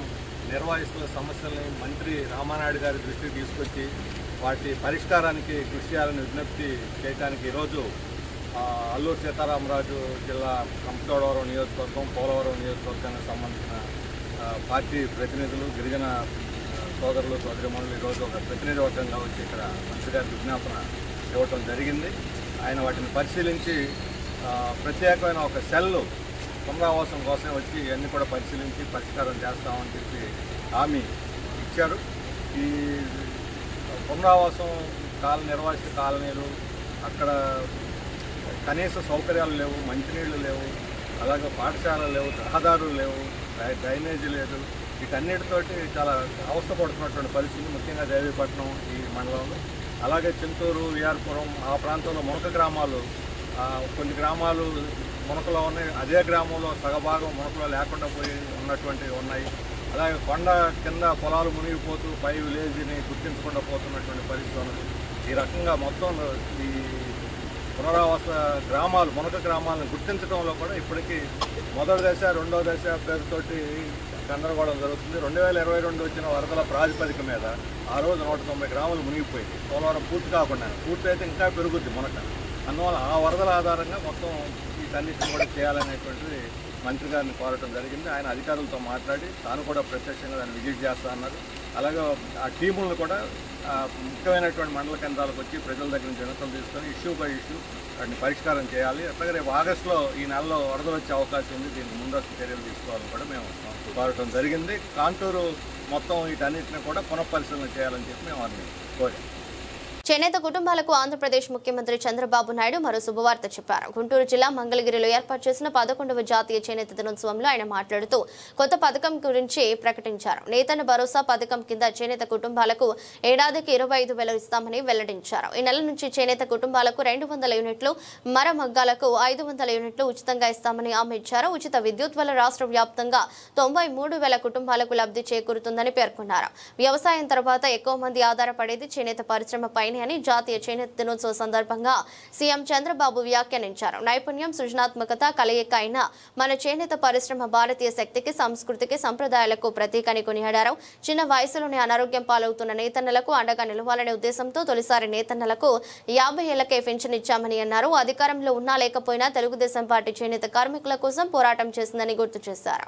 నిర్వాసితుల సమస్యల్ని మంత్రి రామానాయుడు గారి దృష్టికి తీసుకొచ్చి వాటి పరిష్కారానికి కృషి చేయాలని విజ్ఞప్తి చేయడానికి ఈరోజు అల్లూరు సీతారామరాజు జిల్లా రంపచోడవరం నియోజకవర్గం, పోలవరం నియోజకవర్గానికి సంబంధించిన పార్టీ ప్రతినిధులు, గిరిజన సోదరులు, సోదరిమణులు ఈరోజు ఒక ప్రతినిధి వర్గంగా వచ్చి ఇక్కడ మంత్రి గారి విజ్ఞాపన ఇవ్వటం జరిగింది. ఆయన వాటిని పరిశీలించి ప్రత్యేకమైన ఒక సెల్లు పునరావాసం కోసం వచ్చి ఇవన్నీ కూడా పరిశీలించి పరిష్కారం చేస్తామని చెప్పి హామీ ఇచ్చారు. ఈ పునరావాసం నిర్వాసిత కాలనీలు, అక్కడ కనీస సౌకర్యాలు లేవు, మంచినీళ్ళు లేవు, అలాగే పాఠశాలలు లేవు, రహదారులు లేవు, డ్రైనేజీ లేదు. వీటన్నిటితోటి చాలా అవస్థపడుతున్నటువంటి పరిస్థితి, ముఖ్యంగా దేవీపట్నం ఈ మండలంలో. అలాగే చింతూరు, విఆర్పురం ఆ ప్రాంతంలో మునక గ్రామాలు, కొన్ని గ్రామాలు మునకలో ఉన్నాయి. అదే గ్రామంలో సగభాగం మునకలో లేకుండా పోయి ఉన్నటువంటివి ఉన్నాయి. అలాగే కొండ కింద పొలాలు మునిగిపోతూ పై విలేజ్ని గుర్తించకుండా పోతున్నటువంటి పరిస్థితి ఉన్నది. ఈ రకంగా మొత్తం ఈ పునరావాస గ్రామాలు, మునక గ్రామాలను గుర్తించడంలో కూడా ఇప్పటికీ మొదటి దశ, రెండో దశ పేరుతోటి గందరగోళం జరుగుతుంది. 2022 వచ్చిన వరదల ప్రాతిపదిక మీద ఆ రోజు 190 గ్రామాలు మునిగిపోయింది. పోలవరం పూర్తి కాకుండా, పూర్తి అయితే ఇంకా పెరుగుద్ది మునక. అందువల్ల ఆ వరదల ఆధారంగా మొత్తం వీటన్నిటిని కూడా చేయాలనేటువంటిది మంత్రి గారిని కోరటం జరిగింది. ఆయన అధికారులతో మాట్లాడి తాను కూడా ప్రత్యక్షంగా దాన్ని విజిట్ చేస్తా అన్నారు. అలాగే ఆ టీములను కూడా ముఖ్యమైనటువంటి మండల కేంద్రాలకు వచ్చి ప్రజల దగ్గర నుంచి వినతులు తీసుకొని ఇష్యూ బై ఇష్యూ వాటిని పరిష్కారం చేయాలి. అట్లాగే రేపు ఆగస్టులో ఈ నెలలో వరదలు వచ్చే అవకాశం ఉంది. దీనికి ముందస్తు చర్యలు తీసుకోవాలని కూడా మేము కోరటం జరిగింది. కాంటూరు మొత్తం వీటన్నిటిని కూడా పునఃపరిశీలన చేయాలని చెప్పి మేము వారిని కోరాం. చేనేత కుటుంబాలకు ఆంధ్రప్రదేశ్ ముఖ్యమంత్రి చంద్రబాబు నాయుడు మరో శుభవార్త చెప్పారు. గుంటూరు జిల్లా మంగళగిరిలో ఏర్పాటు చేసిన 11వ జాతీయ చేనేత దినోత్సవంలో ఆయన మాట్లాడుతూ కొత్త పథకం గురించి ప్రకటించారు. నేతన్న భరోసా పథకం కింద చేనేత కుటుంబాలకు ఏడాదికి 25,000 ఇస్తామని వెల్లడించారు. ఈ నెల నుంచి చేనేత కుటుంబాలకు 200 యూనిట్లు, మర మగ్గాలకు 500 యూనిట్లు ఉచితంగా ఇస్తామని హామీ ఇచ్చారు. ఉచిత విద్యుత్ వల్ల రాష్ట్ర వ్యాప్తంగా 93,000 కుటుంబాలకు లబ్ధి చేకూరుతుందని పేర్కొన్నారు. వ్యవసాయం తర్వాత ఎక్కువ మంది ఆధారపడేది చేనేత పరిశ్రమపై అని జాతీయ చేనేత దినోత్సవ సందర్భంగా సీఎం చంద్రబాబు వ్యాఖ్యానించారు. నైపుణ్యం, సృజనాత్మకత కలయిక అయిన మన చేనేత పరిశ్రమ భారతీయ శక్తికి, సంస్కృతికి, సంప్రదాయాలకు ప్రతీక అని కొనియాడారు. చిన్న వయసులోనే అనారోగ్యం పాలవుతున్న నేతన్నలకు అండగా నిలవాలనే ఉద్దేశంతో తొలిసారి నేతన్నలకు 50 ఏళ్లకే పెన్షన్ ఇచ్చామని అన్నారు. అధికారంలో ఉన్నా లేకపోయినా తెలుగుదేశం పార్టీ చేనేత కార్మికుల కోసం పోరాటం చేసిందని గుర్తు చేశారు.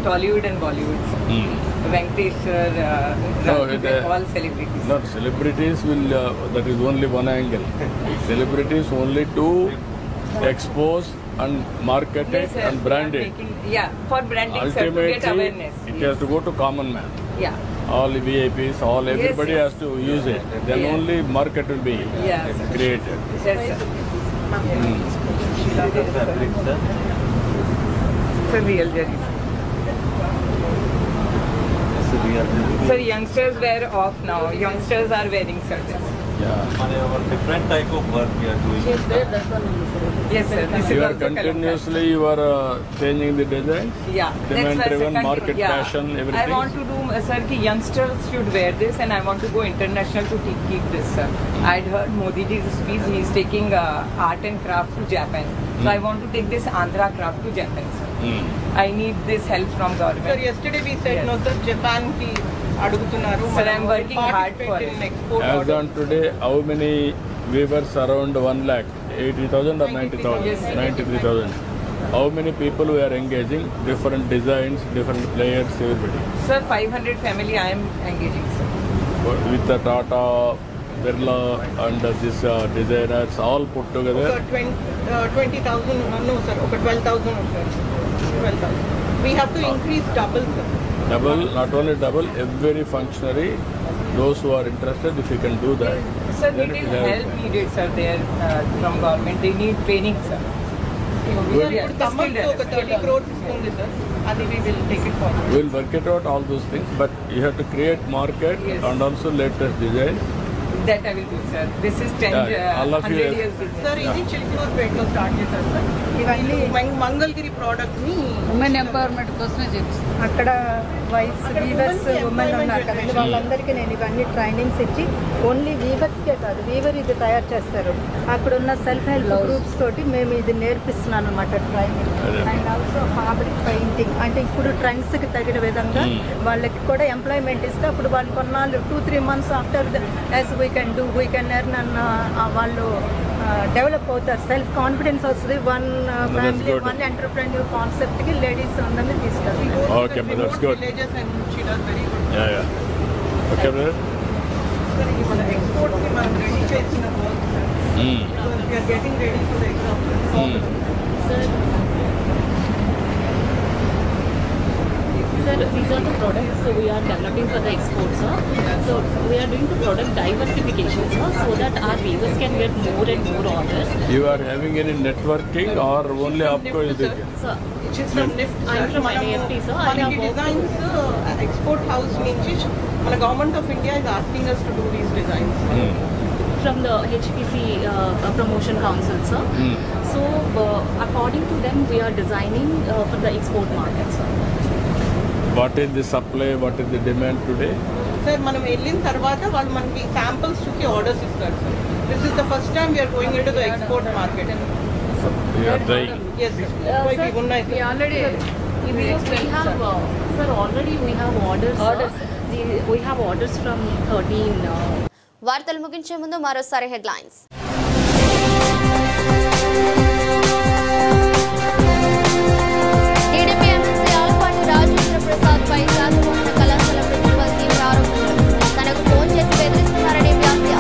Tollywood and Bollywood. Venkatesh sir, all celebrities. Not celebrities will, that is only one angle. Celebrities only to expose and market it and brand it. For branding, sir, to get awareness. It has to go to common man. Yeah. All VIPs, everybody has to use it. Then only market will be created. Yes, sir. For real jerry. Sir, youngsters wear off now. Youngsters are wearing shirts. Different type of work we are doing. Yes, sir. This You is are also continuously changing the design. Yeah. Demand driven, market passion, everything. I want to do, sir, ki youngsters should wear this, and I want to go international to keep this, sir. I'd heard Modi ji's speech. He is taking art and craft to Japan. So I want to take this Andhra craft to Japan, sir. I need this help from government. Sir, yesterday we said no, sir. Japan ki adugutunnaru. Sir, I'm working hard for it. As on today, how many weavers? Around 1,80,000 or 90,000? Yes, 93,000. How many people we are engaging? Different designs, different players, everybody. Sir, 500 family I am engaging, sir. With the Tata, Birla and this designers all put together. 20,000, no sir, 12,000 sir. 12,000. We have to increase double, sir. Double, not only double, every functionary, those who are interested, if you can do that. Sir, it is help needed, sir, there from government. They need training, sir. We are coming to 30 crores, sir. And we will take it forward. We will work it out, all those things, but you have to create market and also latest design. That I will do, sir. This is 100 years business. Sir, ఇది చిలుకూరుపేటలో start చేశారు sir. ఇవన్నీ Mangalagiri product ని women empowerment కోసమే చేపిస్తాను. అక్కడ wife weavers women ఉన్నారు కదండి, వాళ్ళందరికీ నేను ఇవన్నీ ట్రైనింగ్స్ ఇచ్చి ఓన్లీ వీవర్స్కే కాదు, వీవర్ ఇది తయారు చేస్తారు. అక్కడ ఉన్న సెల్ఫ్ హెల్ప్ గ్రూప్స్ తోటి మేము ఇది నేర్పిస్తున్నాను అనమాట training. And also fabric painting, అంటే ఇప్పుడు ట్రెండ్స్కి తగిన విధంగా వాళ్ళకి కూడా ఎంప్లాయ్మెంట్ ఇస్తే అప్పుడు వాళ్ళు కొన్నాళ్ళు 2-3 months after as we can do we can earn అన్న వాళ్ళు డెవలప్ అవుతారు. సెల్ఫ్ కాన్ఫిడెన్స్ వస్తుంది. వన్ ఫ్యామిలీ వన్ ఎంటర్ప్రెన్యూర్ కాన్సెప్ట్కి లేడీస్ అందరినీ తీసుకెళ్తారు. Okay, but that's good. villages and she does very good. Yeah. Okay, brother. Sir, ఇది మన export ని మనం రెడీ చేసిన work sir. Because we are getting ready for the exam. Sir, these are the products we are developing for the export, sir. So we are doing the product diversification, sir, so that our weavers can get more and more orders. You are having any networking or only Apco is it? Sir, from NIFT. I'm from NIFT, sir. I have designs export house నుంచి మన government of India is asking us to do these designs. From the HPC Promotion Council, sir. So according to them, we are designing for the export market, sir. What is the supply? What is the demand today? Sir, మనం వెళ్ళిన తర్వాత వాళ్ళు మనకి samples చూసి orders ఇస్తారు sir. This is the first time we are going into the export market. You are trying. Yes, sir. We already sir, already we have orders. We have orders from 13. వార్తలు ముగించే ముందు మరోసారి headlines. TDP MLC Alapati Rajendra Prasad పై శాతవాహన కళాశాల principal తీవ్ర ఆరోపణలు. తనకు phone చేసి బెదిరిస్తున్నారని వ్యాఖ్య.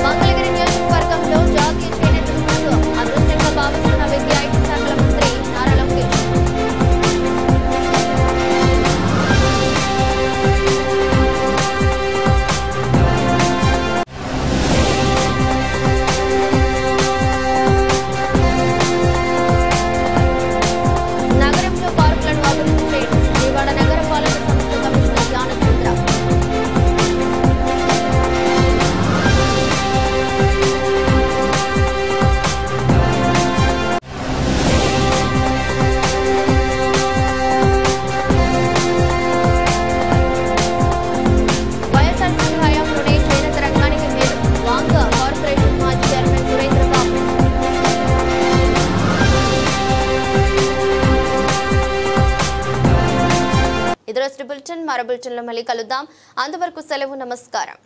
మంగళగిరి నియోజకవర్గం బులెటిన్. మరో బులెటిన్లో మళ్ళీ కలుద్దాం. అంతవరకు సెలవు. నమస్కారం.